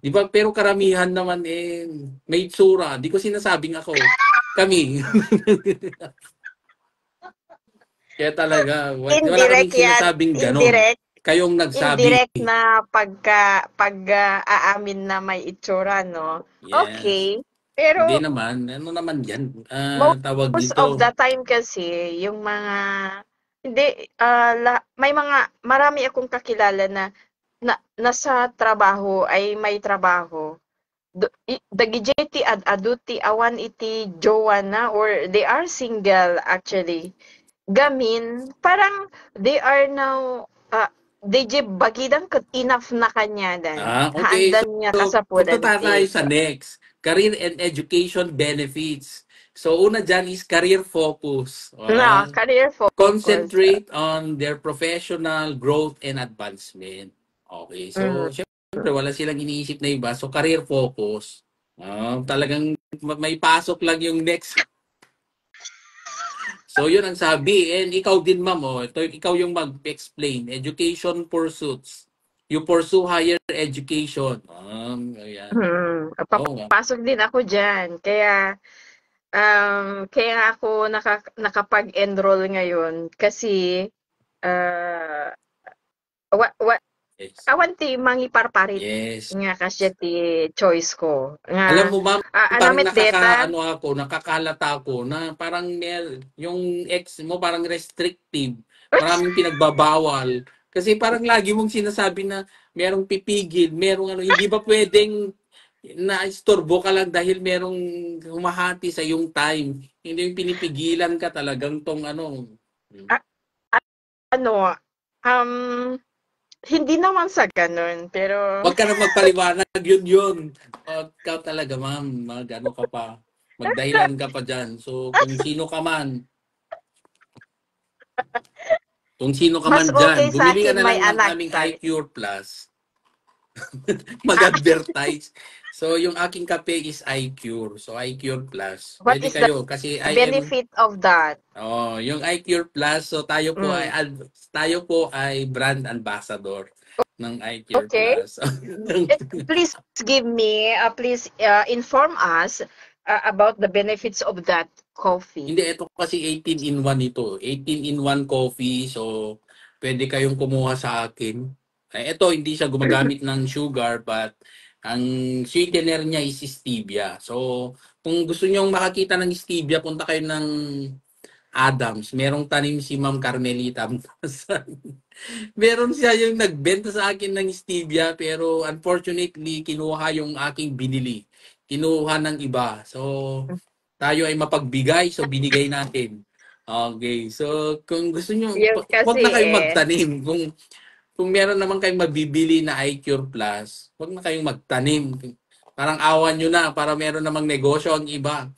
di ba, pero karamihan naman may tsura. Di ko sinasabing ako. Kami. Kaya talaga, wala kaming Indirect 'yan, sinasabing ganon. indirect. Kayong nagsabi. Indirect na aamin na may itsura 'no? Yes. Okay. Hindi Pero naman. Ano naman yan? Tawag most of dito. the time kasi yung mga hindi, may marami akong kakilala na nasa trabaho ay may trabaho. Dagiti aduti awan iti jowa na or they are single actually. Gamin, parang they are now, they bagidang ket enough na kanyadan. Okay. So, Haandan nga punta kasapulan tayo iti sa next. Career and education benefits. So, una dyan is career focus. career focus. Concentrate on their professional growth and advancement. Okay. Mhm. So, syempre, wala silang iniisip na iba. So, career focus. Talagang may pasok lang yung next. So, yun ang sabi. And ikaw din, ma'am, ikaw yung mag-explain. Education pursuits. You pursue higher education. Ayan. Oo nga. Papasok din ako diyan. Kaya ako nakapag-enroll ngayon kasi, ah, wa wa Yes. awan ti mangiparparit Yes. nga kasya ti choice ko. Alam Nga, mo, ma'am, parang anamit deta. nakakalata ako na parang yung ex mo parang restrictive. Maraming pinagbabawal. Kasi parang lagi mong sinasabi na merong pipigil, merong ano, hindi ba pwedeng na-istorbo ka lang dahil merong humahati sa yung time. Hindi yung pinipigilan ka talagang tong ano. A ano, um, hindi naman sa gano'n, pero Huwag ka na magpaliwanag, yun. Ikaw talaga, ma'am, ano ka pa. Magdahilan ka pa dyan. So, kung sino ka mas man dyan, okay sa bumili ka akin na may lang ng anak aming tayo. iCure Plus. Ah, mag-advertise. So, yung aking kape is iCure. So, iCure Plus. what Pwede is the kayo kasi I am benefit of that? yung iCure Plus. So, Mm. tayo po ay brand ambassador ng iCure Okay. Plus. Please give me, please inform us about the benefits of that coffee. Hindi, ito kasi 18 in 1 ito. 18 in 1 coffee. So, pwede kayong kumuha sa akin. Ito, hindi siya gumagamit ng sugar, but ang sweetener niya is stevia. So, kung gusto niyo makakita ng stevia, punta kayo ng Adams. Merong tanim si Ma'am Carmelita. Meron siya yung nagbenta sa akin ng stevia, pero unfortunately, kinuha yung aking binili. Kinuha ng iba. So, tayo ay mapagbigay, so binigay natin. Okay. So, kung gusto nyo, Yun wag kasi na kayong magtanim. Kung meron naman kayong mabibili na iCure Plus, wag na kayong magtanim. Parang awan nyo na para meron namang negosyo ang iba.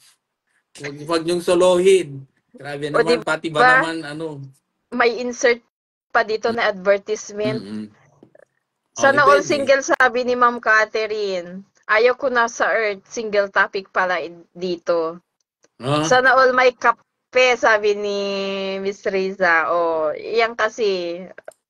Wag nyong solohin. Grabe o di naman, pati ba ba naman, ano. may insert pa dito na advertisement. Mm-mm. Okay, Sana all pwede. single, sabi ni Ma'am Catherine. Ayaw ko na sa Earth, single topic pala dito. Ah, Sana all may kape, sabi ni Miss Riza. O, yan kasi,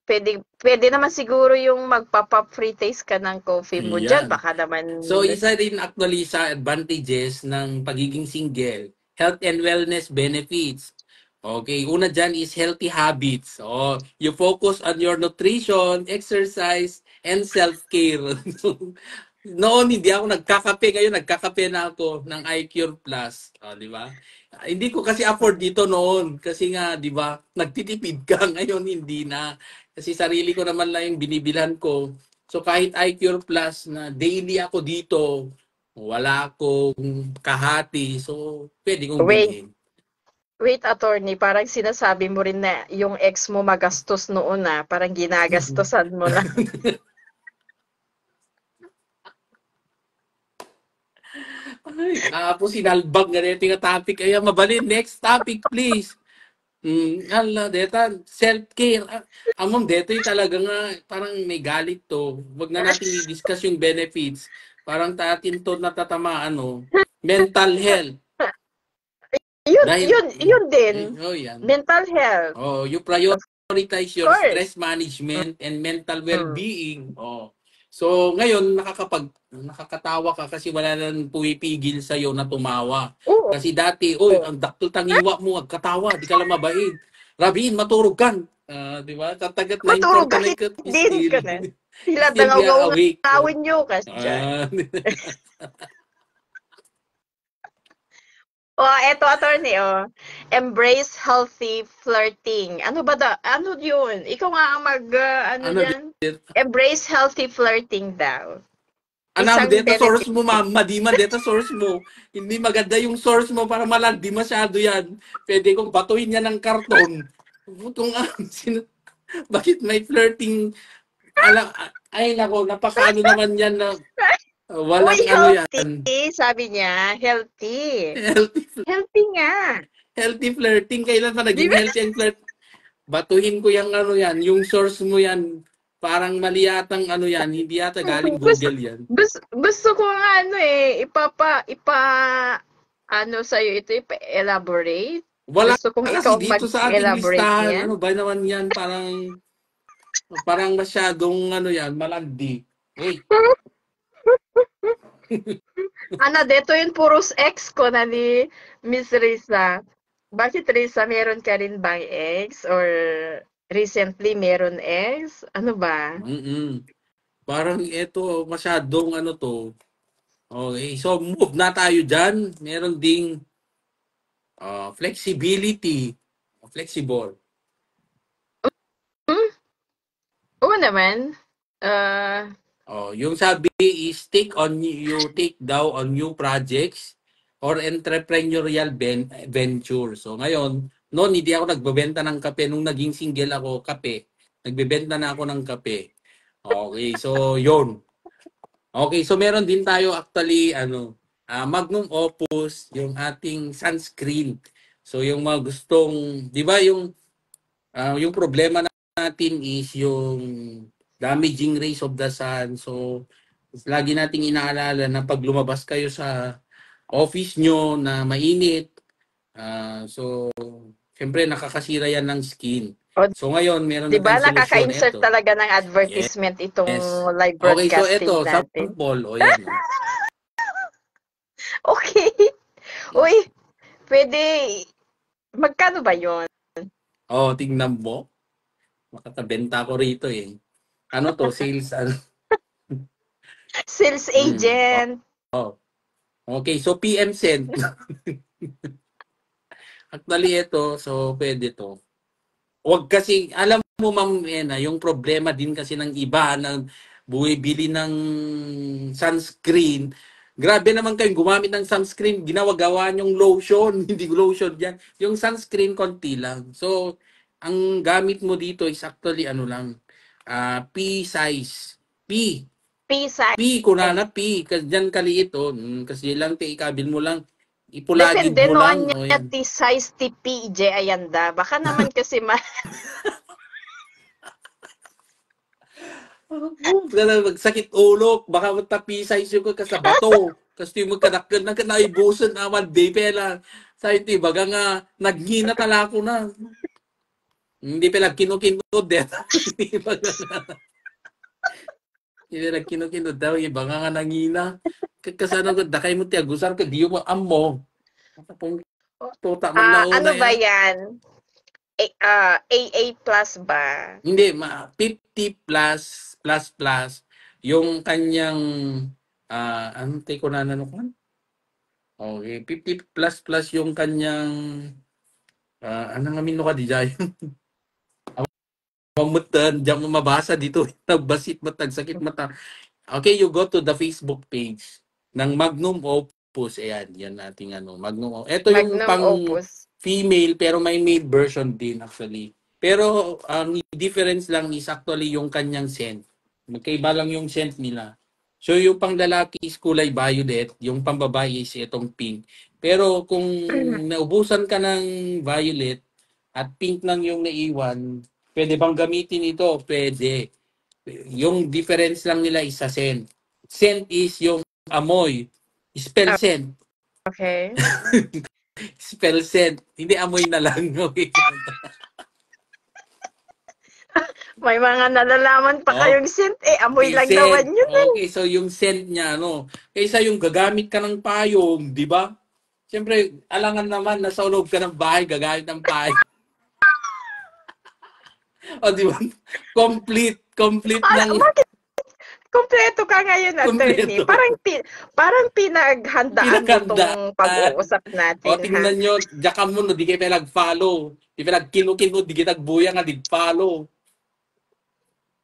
pwede naman siguro yung magpa-pop free taste ka ng coffee mo dyan. yan. Baka naman, So, isa din actually sa advantages ng pagiging single, health and wellness benefits. Okay, una dyan is healthy habits. Oh, you focus on your nutrition, exercise, and self-care. Noon, hindi ako nagkakape. Ngayon, nagkakape na ako ng iCure Plus. Di ba? Hindi ko kasi afford dito noon. Kasi nga, di ba, nagtitipid ka. Ngayon, hindi na. Kasi sarili ko naman lang yung binibilhan ko. So, kahit iCure Plus na daily ako dito, wala akong kahati. So, pwede kong wait, bilhin. wait, attorney, parang sinasabi mo rin na yung ex mo magastos noon na, parang ginagastosan mo lang. Ay, tapos sinalbag nga rin yung topic. Ay, mabalin. Next topic, please. Ala, deta, self-care. Among deta yung talaga nga, parang may galit to. Wag na natin i-discuss yung benefits. Parang tatin to natatamaan, ano, mental health. Yun, Dahil, yun din. oh, yan. Mental health, Oh, you of prioritize your course. stress management and mental Mm. well-being. Oh. So, ngayon nakakatawa ka kasi wala nang pumipigil sa iyo na tumawa. Oo. Kasi dati, oy, ang daktil tangiwa mo, agkatawa, di ka lang mabait. Rabin, maturog kan. Di ba? Katagat na Matulog importa ka na ikat, din ka na. Sila still we are awake. ngawin nyo kas dyan. Ah, Eto attorney, embrace healthy flirting. Ano yun? Ikaw nga ang ano ano dyan? Embrace healthy flirting daw. Anam, Isang data source benefit. mo, mama, di man data source mo. Hindi maganda yung source mo para malandi masyado yan. Pwede kong batuhin yan ng karton. Kung bakit may flirting, ay nako, napakaano naman yan na Uy, walang ano healthy, yan. sabi niya. Healthy. Healthy, Healthy nga. healthy flirting. Kailan pa Di naging ba? healthy and flirt? Batuhin ko yung ano yan, yung source mo yan. Parang mali yatang ano yan, hindi yata galing Gusto, Google yan. gusto ko nga ano ano sa'yo ito, ipa-elaborate. Wala Gusto kong kasi ikaw dito sa ating mag-elaborate listahan. niyan. Ano ba naman yan? Parang masyadong ano yan, malandi. Uy, Ano, dito yung puros ex ko na ni Miss Risa. Bakit Risa, meron ka rin bang ex? Or recently meron ex? Ano ba? mm parang ito, masyadong ano to. Okay, so move na tayo dyan. Meron ding flexibility. Flexible. Hmm? Oo naman. Uh, Yung sabi is take daw on new projects or entrepreneurial venture. So ngayon, noon hindi ako nagbebenta ng kape nung naging single ako, kape. Nagbebenta na ako ng kape. Okay, so yon. Okay, so meron din tayo actually Magnum Opus, yung ating sunscreen. So yung mga gustong, 'di ba yung problema natin is yung damaging rays of the sun. So, lagi nating inaalala na pag lumabas kayo sa office nyo na mainit, so, syempre nakakasira yan ng skin. O, So, ngayon, meron di na ba tayong solusyon. nakaka-insert Ito. talaga ng advertisement itong Yes. live Okay, so broadcasting ito, natin. sample. O, yan. O. Okay. Uy, pwede, magkano ba yon? O, tingnan mo. Makakabenta ko rito eh. Ano to? Sales, ano? Sales agent. Oh. Okay, so PM send. Actually, ito, so pwede to. Huwag kasi, alam mo ma'am, yung problema din kasi ng iba na bumibili ng sunscreen. Grabe naman kayong gumamit ng sunscreen, ginagawa yung lotion, hindi lotion yan. Yung sunscreen, konti lang. So, ang gamit mo dito is actually ano lang, P size. P. P-size. P, kunana P. Kasi dyan kaliit, oh. Kasi lang, ikabil mo lang. Ipulagid Depende mo lang. noon Oh, niya yan. size ti PJ ayanda. Baka naman kasi Magsakit ulo. Baka magtapisay siya ko sa bato. Kasi yung magkanakil na kanaibusan naman. Di pala. Sa iti, baga nga, naghina tala ko na. Hindi pala kinukinod din. Hindi pala hindi pala kinukinod daw. Iba nga nangina. Kasano ko, dakay mo tiagusan ka, di mo amo. Kung tuta man na una ano ba yan. yan? AA plus ba? Hindi, 50 plus yung kanyang anong take ko na nanukuan? Okay, 50 plus yung kanyang ano nga mino ka di dyan? Mamutan, diyan mo mabasa dito. Nagbasit matag sakit mata. Okay, you go to the Facebook page ng Magnum Opus. Ayan, yan nating ano, Magnum Opus. Ito yung Magnum pang Opus. female pero may male version din actually. Pero ang difference lang is actually yung kanyang scent. Magkaiba lang yung scent nila. So yung pang lalaki is kulay violet, yung pang babae is itong pink. Pero kung naubusan ka ng violet at pink lang yung naiwan, pwede bang gamitin ito? Pwede. Yung difference lang nila is sa scent. Scent is yung amoy. Spell scent. Okay. Spell scent. Hindi amoy na lang. Okay. May mga nalalaman pa kayong scent. Amoy lang Scent. naman yun. Okay, so yung scent niya, ano, kaysa yung gagamit ka ng payong, di ba? Siyempre, alangan naman, nasa loob ka ng bahay, gagamit ng payong. O, di ba? Complete ng... Bakit kompleto ka ngayon, attorney? Kompleto. Parang pinaghandaan mo tong pag-uusap O, natin, ha? tingnan nyo, jakam mo, no, di kayo nag-follow. Di kayo nag-kinukino, di kayo nagbuya nga, di-follow.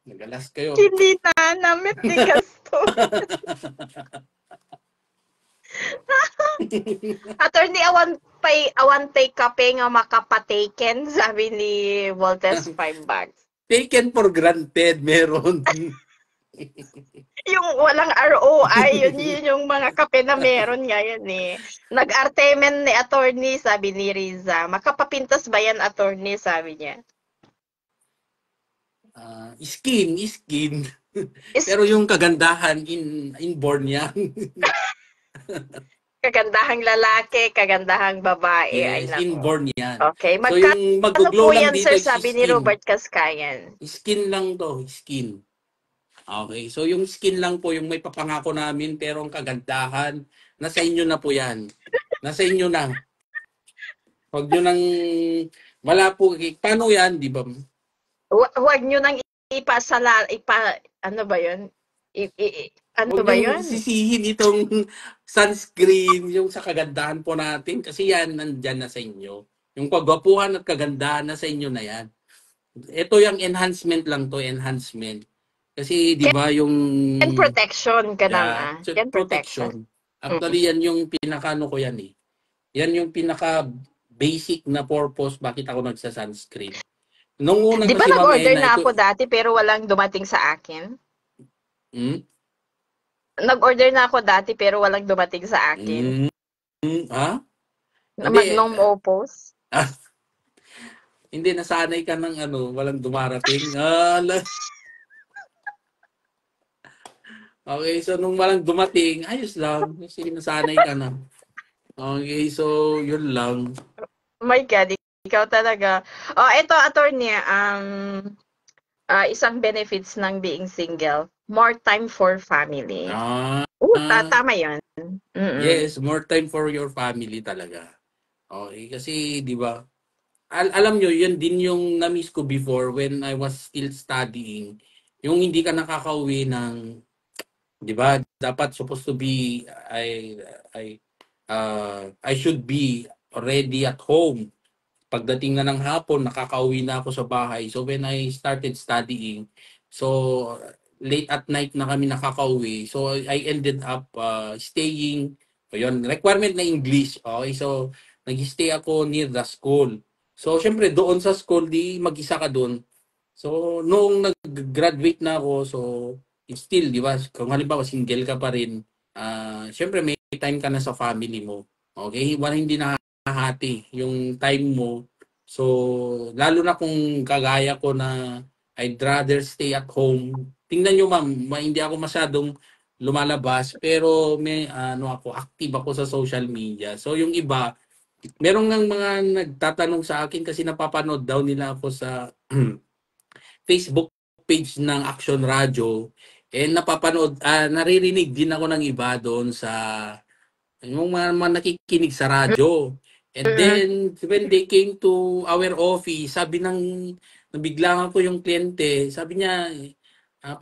Nagalas kayo. Hindi na, namit ni gasto. Attorney, awan pay kape nga makapataken, sabi ni Voltes 5 bags. Taken for granted, meron. Yung walang ROI, yun yung mga kape na meron ngayon eh. Nag-artemen ni attorney, sabi ni Riza. Makapapintas ba yan, attorney, sabi niya. Skin. Pero yung kagandahan, inborn yan. Kagandahang lalaki, kagandahang babae. Ay, Yes, nako. inborn yan. Okay, So yung ano mag-glow po lang yan, dito sir, is sabi ni skin. Robert Cascayan? Skin lang to, skin. Okay, so yung skin lang po yung may papangako namin pero ang kagandahan, nasa inyo na po yan. Nasa inyo na. Huwag nyo nang, wala po, paano yan, di ba? Huwag nyo nang ano ba yun? Ano Huwag ba nyo yun? sisihin itong sunscreen, yung sa kagandahan po natin, kasi yan, nandyan na sa inyo. Yung kagwapuhan at kagandahan na sa inyo na yan. Ito yung enhancement lang to, enhancement. Kasi, di ba, yung... Yan protection ka nang, Yan protection. Actually, yan yung pinakano ko yan eh. Yan yung pinaka-basic na purpose bakit ako nagsa-sunscreen. Nung una Di ba kasi, nag-order na ako dati pero walang dumating sa akin? Nag-order na ako dati pero walang dumating sa akin. Ha? Magnum Opus? Hindi, nasanay ka ng walang dumarating. Okay, so nung walang dumating, ayos lang. Kasi nasanay ka na. Okay, so yun lang. Oh my God, ikaw talaga. Oh, eto attorney, isang benefits ng being single, more time for family. Ah, Tama 'yun. Mm. yes, more time for your family talaga. Okay, kasi 'di ba? Alam nyo, yun din yung na-miss ko before when I was still studying. Yung hindi ka nakakauwi ng, 'di ba? Dapat supposed to be I should be already at home. Pagdating na ng hapon, nakakauwi na ako sa bahay. So when I started studying, so late at night na kami nakakauwi. So I ended up staying, yun, requirement na English. Okay, so nag-stay ako near the school. So syempre doon sa school, di mag-isa ka doon. So noong nag-graduate na ako, so it's still, di ba, kung halimbawa single ka pa rin, syempre may time ka na sa family mo. Okay, wala, hindi na hati yung time mo. So, lalo na kung kagaya ko na I'd rather stay at home. Tingnan nyo ma'am, hindi ako masyadong lumalabas pero may ako, active ako sa social media. So yung iba, merong ng mga nagtatanong sa akin kasi napapanood daw nila ako sa Facebook page ng Action Radio, and napapanood, naririnig din ako ng iba doon sa yung mga nakikinig sa radyo. And Mm. then, when they came to our office, sabi nabiglangan ko yung kliyente, sabi niya,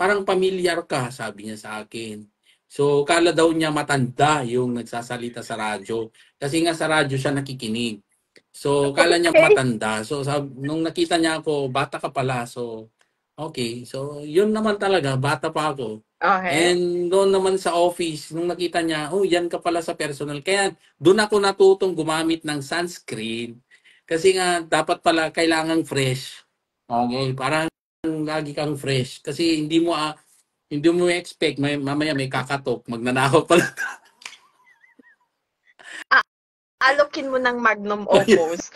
parang pamilyar ka, sabi niya sa akin. So, kala daw niya matanda yung nagsasalita sa radyo. Kasi nga sa radyo siya nakikinig. So, kala niya Okay. matanda. So, nung nakita niya ako, bata ka pala. So, okay. So, yun naman talaga, bata pa ako. Okay. And doon naman sa office, nung nakita niya, oh, yan ka pala sa personal. Kaya doon ako natutong gumamit ng sunscreen. Kasi nga, dapat pala kailangang fresh. Okay, parang lagi kang fresh. Kasi hindi mo expect, mamaya may kakatok, magnanakaw pala. Alokin mo ng Magnum Opus.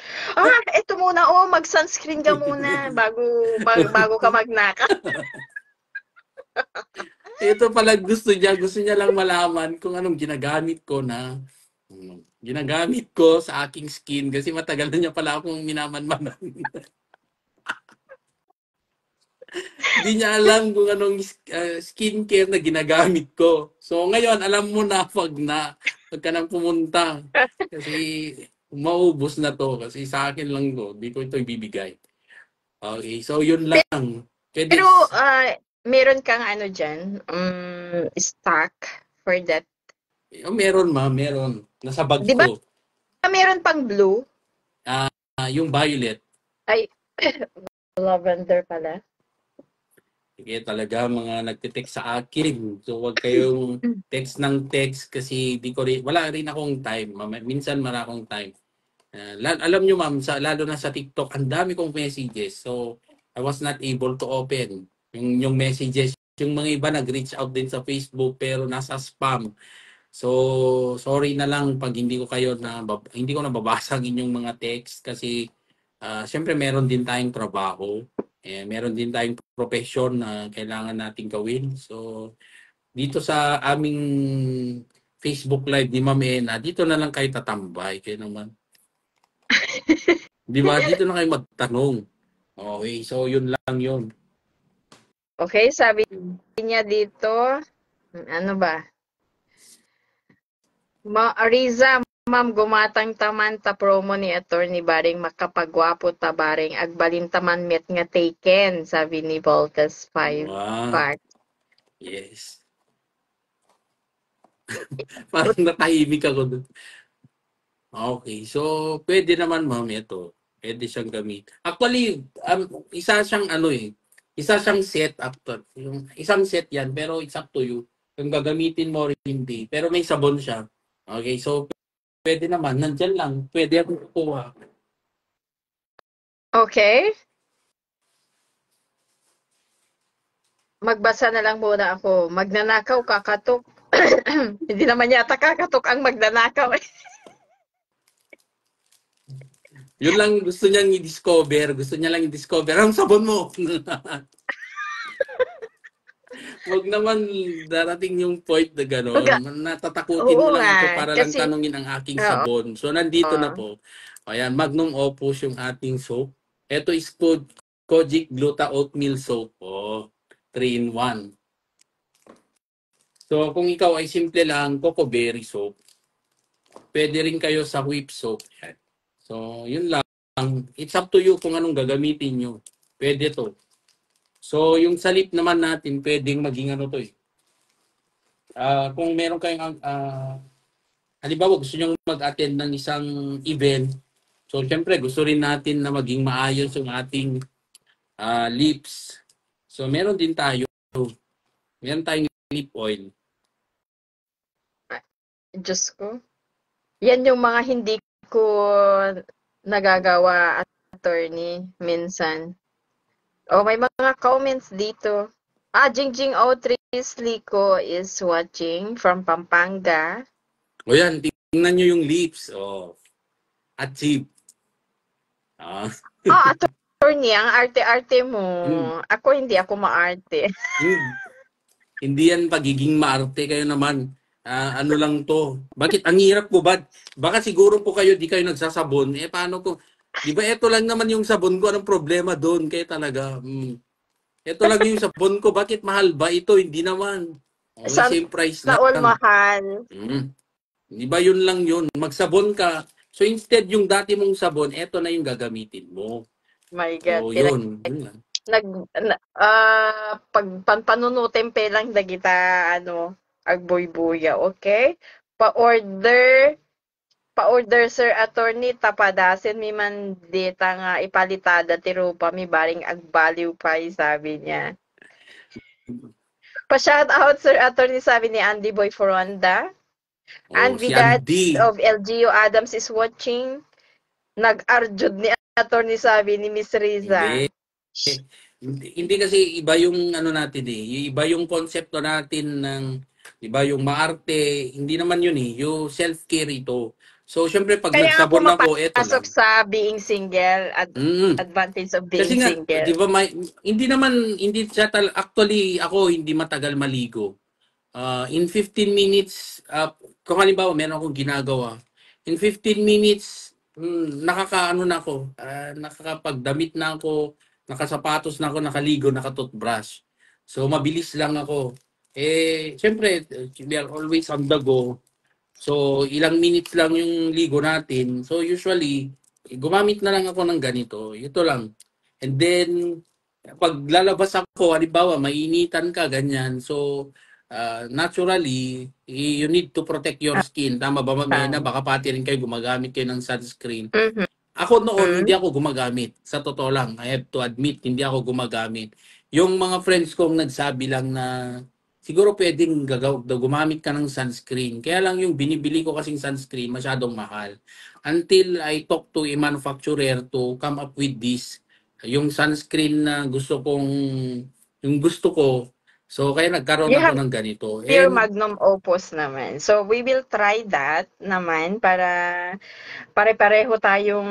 Eto muna, mag-sunscreen ka muna bago ka magnakaw. Ito pala gusto niya lang malaman kung anong ginagamit ko sa aking skin kasi matagal na niya pala akong minamanmanan. Hindi niya alam kung anong skincare na ginagamit ko. So ngayon, alam mo na pag ka nang pumunta. Kasi maubos na to. Kasi sa akin lang to. Di ko ito ibibigay. Okay, so yun lang. Pwede, Pero, meron kang ano diyan, stock for that. meron meron. Nasa bag 'Di ba ko. meron pang blue? Yung violet. Ay, lavender pala. Sige, talaga mga nagte-text sa akin. So wag kayong text ng text kasi wala rin akong time. Minsan wala akong time. Alam nyo ma'am, lalo na sa TikTok, ang dami kong messages. So I was not able to open yung messages. Yung mga iba nag-reach out din sa Facebook pero nasa spam. So sorry na lang pag hindi ko nababasa ang inyong mga text kasi siyempre meron din tayong trabaho. Meron din tayong profession na kailangan nating gawin. So, dito sa aming Facebook Live ni Ma'am Ena, dito na lang kayo tatambay. Kayo naman. Di ba? Dito na kayo magtanong. Okay, so yun lang yun. Okay, sabi niya dito, ano ba? Riza, ma'am, gumatang taman ta promo ni attorney baring makapagwapo ta baring agbalin taman met nga taken, sabi ni Voltas 5 Wow. Park. Yes. Parang natahimik ako dun. Okay, so pwede naman ma'am ito. Pwede siyang gamit. Actually, isa siyang isa siyang set after. Yung isang set yan, pero it's up to you. Kung gagamitin mo rin hindi. Pero may sabon siya. Okay, so pwede naman. Nandyan lang. Pwede akong kukuha. Okay? Magbasa na lang muna ako. Magnanakaw, kakatok. Hindi naman yata kakatok ang magnanakaw. Yun lang gusto niyang i-discover. Gusto niya lang i-discover. Ang sabon mo! Wag naman darating yung point na gano'n. Baga, Natatakutin mo oo lang ako nga, para lang kasi, tanungin ang aking oo, sabon. So, nandito na po. Ayan, Magnum Opus yung ating soap. Ito is Kojic Gluta Oatmeal Soap. Oh, 3 in 1. So, kung ikaw ay simple lang, Coco Berry Soap, pwede rin kayo sa whip soap. Yan. So, yun lang. It's up to you kung anong gagamitin nyo. Pwede to. So, yung salip naman natin, pwedeng maging ano to eh. Kung meron kayong, halimbawa gusto nyo mag-attend ng isang event, so syempre gusto rin natin na maging maayos yung ating lips. So, meron din tayo. Meron tayong lip oil. Diyos ko. Yan yung mga hindi ko nagagawa, attorney, minsan. Oh, may mga comments dito. Jingjing Outreach Lico is watching from Pampanga. O yan, tingnan nyo yung lips. Oh, achieve. Attorney, ang arte-arte mo. Ako, hindi ako maarte. Hindi yan pagiging maarte kayo naman. Ano lang to. Bakit? Ang hirap ko ba? Baka siguro po kayo, di kayo nagsasabon. Paano ko? Di ba ito lang naman yung sabon ko? Anong problema doon? Kaya talaga. Ito lang yung sabon ko. Bakit mahal ba ito? Hindi naman. Same price lang. Sa all mahal. Di ba yun lang yun? Magsabon ka. So instead yung dati mong sabon, eto na yung gagamitin mo. My God. So yun. Yun lang. Panunutempe lang na kita, agboy-buya, okay? Pa-order, Sir Attorney, tapadasin mi man dita nga ipalitada ti rupa mi baring agbaliw pa, sabi niya. Pa-shout out, Sir Attorney, sabi ni Andy Boy Foronda. And Si Vidal Andy of LGU Adams is watching. Nag-arjud ni Attorney, sabi ni Miss Riza. Hindi kasi iba yung ano natin eh. Iba yung konsepto natin ng iba yung maarte. Hindi naman yun eh. Yung self-care ito. So, syempre pag Kaya nagsabon ako, eto pasok lang. sa being single, advantage of being kasi nga, single. di ba, hindi siya actually, ako hindi matagal maligo. In 15 minutes, kung halimbawa meron akong ginagawa, in 15 minutes, nakakaano na ako, nakakapagdamit na ako, nakasapatos na ako, nakaligo, nakatoothbrush. So, mabilis lang ako. Siyempre, we are always on the go. So, ilang minutes lang yung ligo natin. So, usually, gumamit na lang ako ng ganito. Ito lang. And then, pag lalabas ako, halimbawa, mainitan ka, ganyan. So, naturally, you need to protect your skin. Tama ba, Mena? Baka pati rin kayo gumagamit kayo ng sunscreen. Ako noon, hindi ako gumagamit. Sa totoo lang, I have to admit, hindi ako gumagamit. Yung mga friends kong nagsabi lang na siguro pwedeng gumamit ka ng sunscreen. Kaya lang yung binibili ko kasing sunscreen masyadong mahal. Until I talk to a manufacturer to come up with this, yung sunscreen na gusto ko. So kaya nagkaroon ako ng ganito. Pure Magnum Opus naman. So we will try that naman para pare-pareho tayong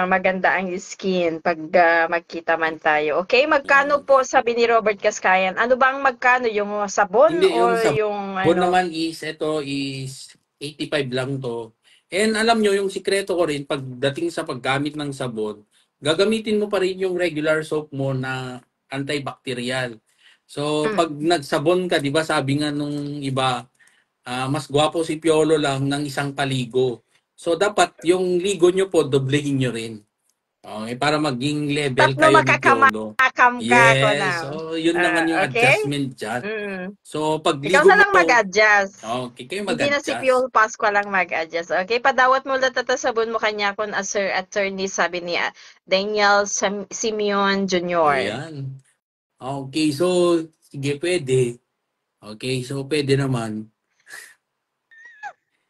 maganda ang skin pag magkita man tayo. Okay, magkano po sabi ni Robert Cascayan? Ano bang magkano yung sabon? Hindi, yung sabon yung naman is 85 lang to. And alam nyo, yung sikreto ko rin, pagdating sa paggamit ng sabon, gagamitin mo pa rin yung regular soap mo na antibacterial. So, pag nagsabon ka, di ba sabi nga nung iba, mas gwapo si Piolo lang ng isang paligo. So, dapat yung ligo nyo po, doblehin nyo rin. Okay, para maging level kayo ni Piolo. Yes, so yun naman yung adjustment dyan. So, pag ikaw ligo na lang mo, mag-adjust. okay, kayo Hindi na si mag-adjust. Piolo Pasqua lang mag-adjust. Okay, padawat mo lang tatasabon mo kanya kung Sir Attorney, sabi ni Daniel Simeon Jr. Ayan. Okay, so, sige, pwede. Okay, so pwede naman.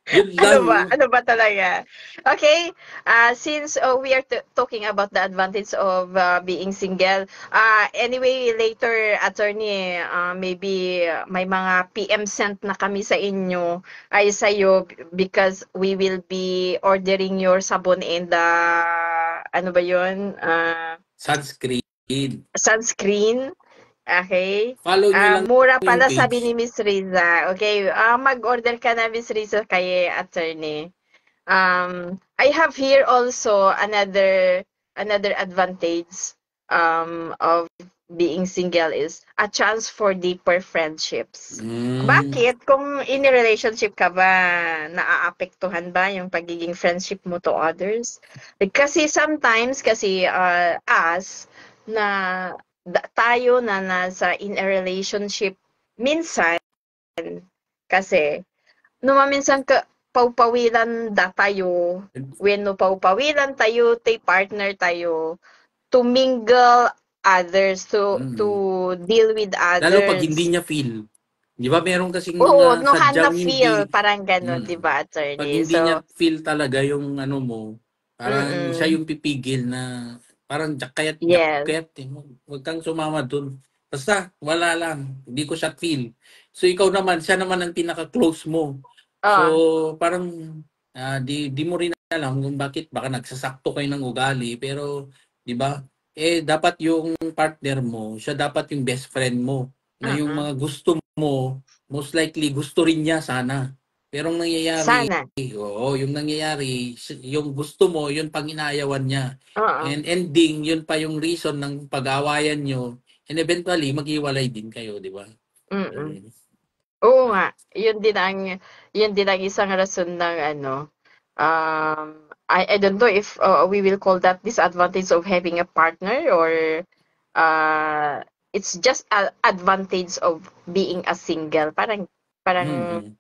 Yun lang. Ano ba talaga? Okay, since we are talking about the advantage of being single, anyway, later, Attorney, maybe may mga PM sent na kami sa inyo, ay sa'yo, because we will be ordering your sabon and ano ba yun? Sunscreen. Sunscreen. Okay? Follow nyo lang Mura yung pala sabi ni page. Miss Riza. Okay, mag-order ka na Miss Riza kay attorney. I have here also another advantage of being single is a chance for deeper friendships. Mm, Bakit? Kung in a relationship ka ba, naaapektuhan ba yung pagiging friendship mo to others? Kasi sometimes, kasi us, na tayo na nasa in a relationship, minsan, kasi, minsan ka, paupawilan da tayo, when no paupawilan tayo, tay partner tayo, to mingle others, to mm. deal with Lalo pag hindi others. niya feel. Di ba merong kasing Oo, mga no na sadyang feel, hindi, parang gano'n, mm, 'di ba, pag attorney? hindi So, niya feel talaga yung ano mo, parang siya mm, yung pipigil na parang yes. kayat eh. Huwag kang sumama dun. Basta, wala lang. Hindi ko siya feel. So ikaw naman, siya naman ang pinaka-close mo. So Oh, parang di mo rin alam kung bakit baka nagsasakto kayo ng ugali pero di ba? Eh dapat yung partner mo, siya dapat yung best friend mo na yung mm. mga gusto mo, most likely gusto rin niya sana. Pero ang nangyayari, Sana, oo, yung nangyayari, yung gusto mo, yun pang inaayawan niya. oo, And ending, yun pa yung reason ng pag-aawayan nyo. And eventually, maghiwalay din kayo, di ba? mm. Mm. Oo Ah, nga, yun din ang isang rason ng ano, I don't know if we will call that disadvantage of having a partner, or uh, it's just a advantage of being a single. Parang mm.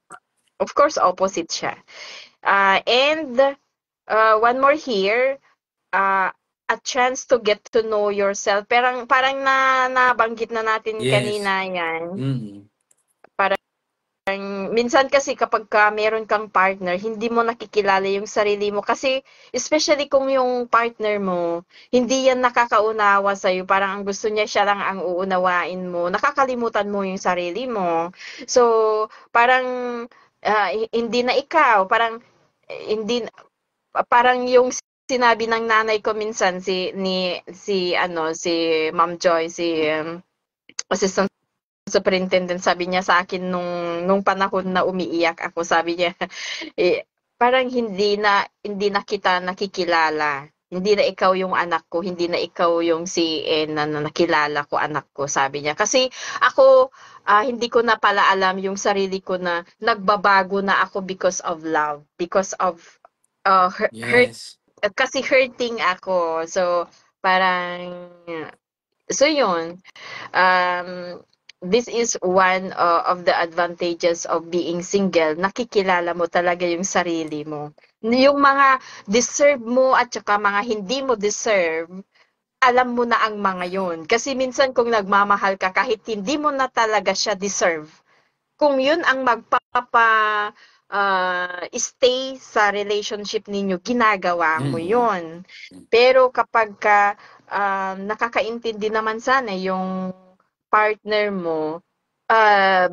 of course opposite siya. And one more here, uh, a chance to get to know yourself. Parang nabanggit na natin Yes. kanina yan. Mm. Parang minsan kasi kapagka meron kang partner, hindi mo nakikilala yung sarili mo kasi especially kung yung partner mo, hindi yan nakakaunawa sa'yo, parang ang gusto niya siya lang ang uunawain mo, nakakalimutan mo yung sarili mo. So, parang hindi na ikaw, hindi parang yung sinabi ng nanay ko minsan, si Ma'am Joy, Assistant Superintendent, sabi niya sa akin nung panahon na umiiyak ako, sabi niya, parang hindi na kita nakikilala. Hindi na ikaw yung anak ko, hindi na ikaw yung si na nakilala ko anak ko, sabi niya. Kasi ako, hindi ko na pala alam yung sarili ko na nagbabago na ako because of love, because of hurt, Yes. kasi hurting ako. So, parang, so yun, um, this is one of the advantages of being single. Nakikilala mo talaga yung sarili mo. Yung mga deserve mo at saka mga hindi mo deserve, alam mo na ang mga yun. Kasi minsan kung nagmamahal ka, kahit hindi mo na talaga siya deserve, kung yun ang stay sa relationship ninyo, ginagawa mo Mm. yun. Pero kapagka nakakaintindi naman sana yung partner mo, ah,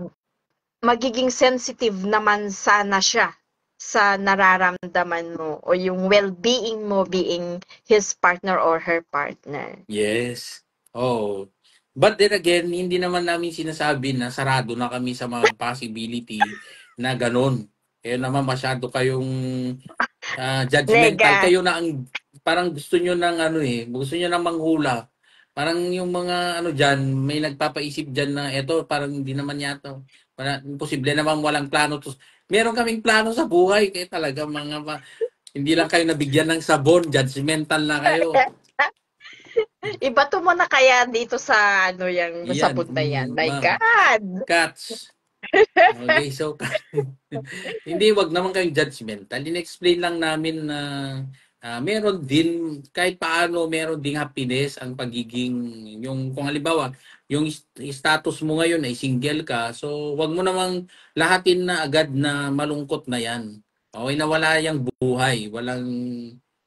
magiging sensitive naman sana siya sa nararamdaman mo o yung well-being mo being his partner or her partner. Yes. Oo. But then again, hindi naman namin sinasabi na sarado na kami sa mga possibility na gano'n. Kaya naman masyado kayong judgmental. Nega, Kayo na ang parang gusto nyo ng ano eh, gusto nyo ng manghula. Parang yung mga ano diyan, may nagpapaisip diyan na eto parang hindi naman yata. Imposible namang walang plano to. Meron kaming plano sa buhay kaya talaga hindi lang kayo nabigyan ng sabon, judgmental na kayo. ibato mo na kaya dito sa ano yang Yan, sabon na yan. My ma'am. God! Catch. Okay, so hindi, wag naman kayong judgmental. In-explain lang namin na meron din, kahit paano, meron ding happiness ang pagiging, yung kung halimbawa, yung status mo ngayon ay single ka, so wag mo namang lahatin na agad na malungkot na yan. Okay, na wala yung buhay, walang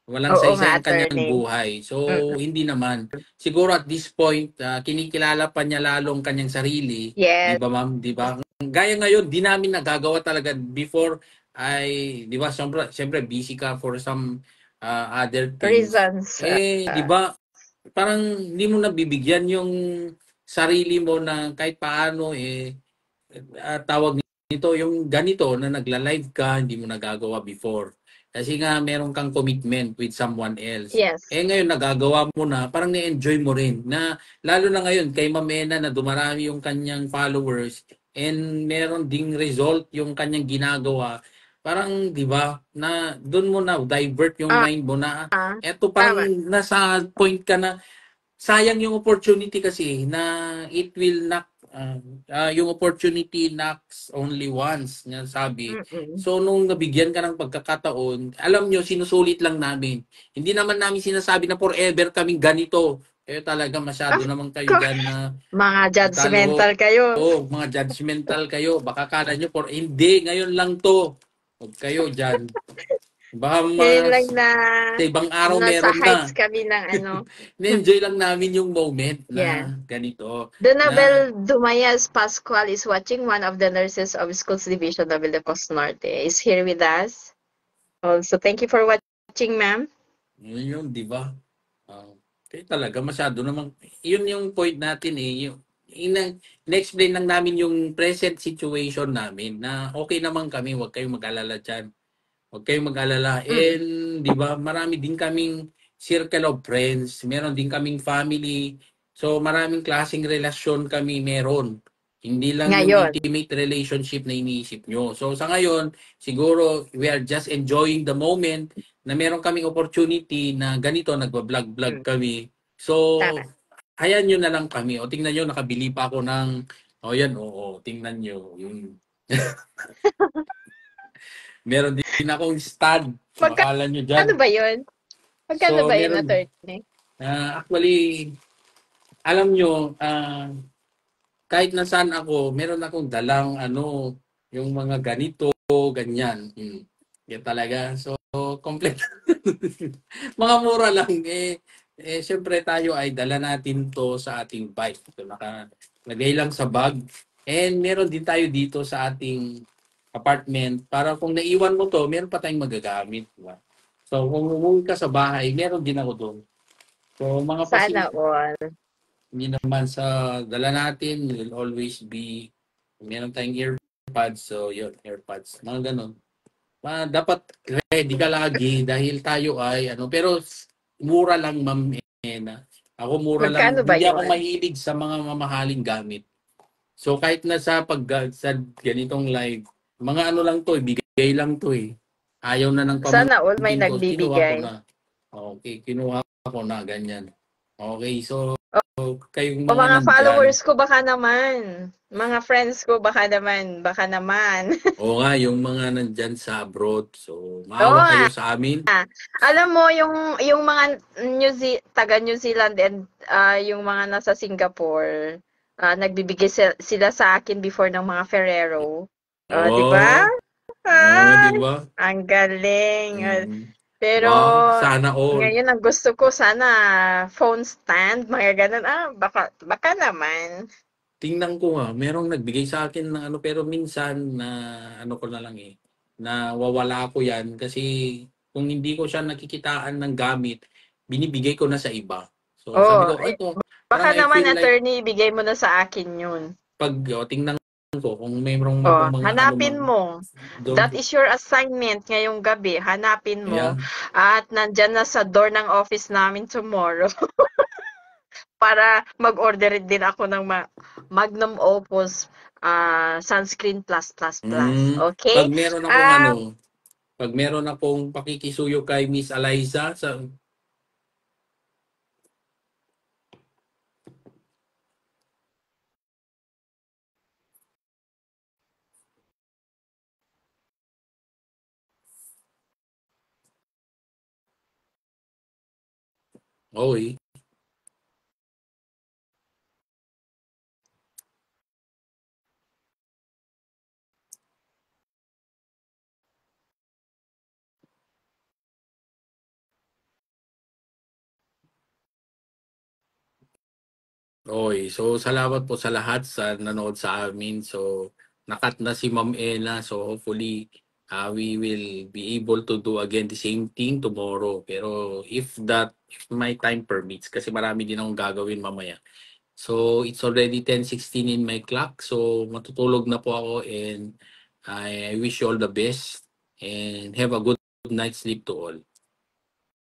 Oo nga, saysay ang kanyang attorney. buhay. So, Mm. hindi naman. Siguro at this point, kinikilala pa niya lalong kanyang sarili, 'di Yes, ba ma'am? 'Di ba? Gaya ngayon, di namin nagagawa talaga before ay, di ba, syempre busy ka for some other things. reasons. Eh, di ba, parang hindi mo nabibigyan yung sarili mo na kahit paano tawag nito yung ganito na nagla-live ka, hindi mo nagagawa before. Kasi nga meron kang commitment with someone else. Yes. Ngayon nagagawa mo na, parang na-enjoy mo rin. Na lalo na ngayon kay Ma'am Ena na dumarami yung kanyang followers and meron ding result yung kanyang ginagawa. Parang 'di ba na doon mo na divert yung Ah, mind mo na eto parang tama. nasa point ka na sayang yung opportunity kasi na it will knock yung opportunity knocks only once niya sabi. Mm. So nung nabigyan ka ng pagkakataon, alam nyo, sinusulit lang namin. Hindi naman namin sinasabi na forever kaming ganito. Kayo talaga masyado Ah, naman kayo ko dyan na mga talo. judgmental kayo. Oh, mga judgmental kayo. Baka kala nyo hindi, ngayon lang to. Huwag kayo dyan. Baka Ngayon lang mas na sa ibang araw nasa meron heights na. kami ng ano. Na-enjoy lang namin yung moment Yeah. na ganito. Na, Donabel Dumayas Pascual is watching, one of the nurses of Schools Division of Ilocos Norte. Is here with us. Also, thank you for watching, ma'am. yun yun, di ba? Uh, kaya talaga, masyado namang, yun yung point natin yung, in-explain lang namin yung present situation namin na okay naman kami, huwag kayong mag-alala dyan. Huwag kayong mag-alala. Mm. And, di ba, marami din kaming circle of friends. Meron din kaming family. So, maraming klaseng relasyon kami meron. Hindi lang yung Ngayon. intimate relationship na iniisip nyo. So, sa ngayon, siguro, we are just enjoying the moment na meron kaming opportunity na ganito, nagwa-vlog-vlog Mm. kami. So, Tama. hayaan nyo na lang kami. O, tingnan nyo, nakabili pa ako ng, yan, oo, tingnan nyo. Yung meron din akong stand. Makala nyo dyan. Magkano ba yun? Magkano So, ba yun, meron, attorney? actually, alam nyo, kahit nasaan ako, meron akong dalang yung mga ganito, ganyan. Yan talaga. So, complete. Mga mura lang. Siyempre tayo ay dala natin to sa ating bike. So, nakalagay lang sa bag. And meron din tayo dito sa ating apartment para kung naiwan mo to, meron pa tayong magagamit. Diba? So, kung umuwi ka sa bahay, meron din ako doon. So, mga Sana pasin, all. hindi naman sa dala natin, will always be, meron tayong earpads, so yun, earpads, mga ganun. Dapat ready ka lagi dahil tayo ay, pero mura lang, Ma'am Ena. Ako mura lang, Magkano ba hindi ako yun? mahilig sa mga mamahaling gamit. So kahit na sa ganitong live, mga lang to, bigay lang to eh. Ayaw na ng Sana all may pamangkin ko, kinuha ko nagbibigay. na. Okay, kinuha ko na, ganyan. Okay, so kayong O mga mga nandyan, followers ko baka naman. Mga friends ko baka naman. Baka naman. o nga, yung mga nandyan sa abroad, so Oo maawa nga. kayo sa amin. Alam mo yung mga taga New Zealand and yung mga nasa Singapore, nagbibigay sila sa akin before ng mga Ferrero. 'Di ba? Oo, di Ay, ba? ang galing. Mm. Pero Wow, sana all. ngayon ang gusto ko sana phone stand, mga ganun. Baka naman. Tingnan ko nga, merong nagbigay sa akin ng pero minsan na ko na lang na wawala ko yan kasi kung hindi ko siya nakikitaan ng gamit, binibigay ko na sa iba. So sabi Oh, ko, ay ito, baka parang I naman feel like attorney, ibigay mo na sa akin 'yun. tingnan ko kung mayroong Oh, mga hanapin mo. doon. That is your assignment ngayong gabi. Hanapin mo Yeah. at nandyan na sa door ng office namin tomorrow para mag-order din ako ng Magnum Opus sunscreen plus plus plus. Mm, Okay? Ah, pag meron akong pakikisuyo kay Miss Eliza sa Oy, oy. So salamat po sa lahat sa nanood sa amin. So nakat na si Ma'am Ella. So hopefully we will be able to do again the same thing tomorrow. Pero if my time permits kasi marami din akong gagawin mamaya. So it's already 10:16 in my clock. So matutulog na po ako, and I wish you all the best and have a good night's sleep to all.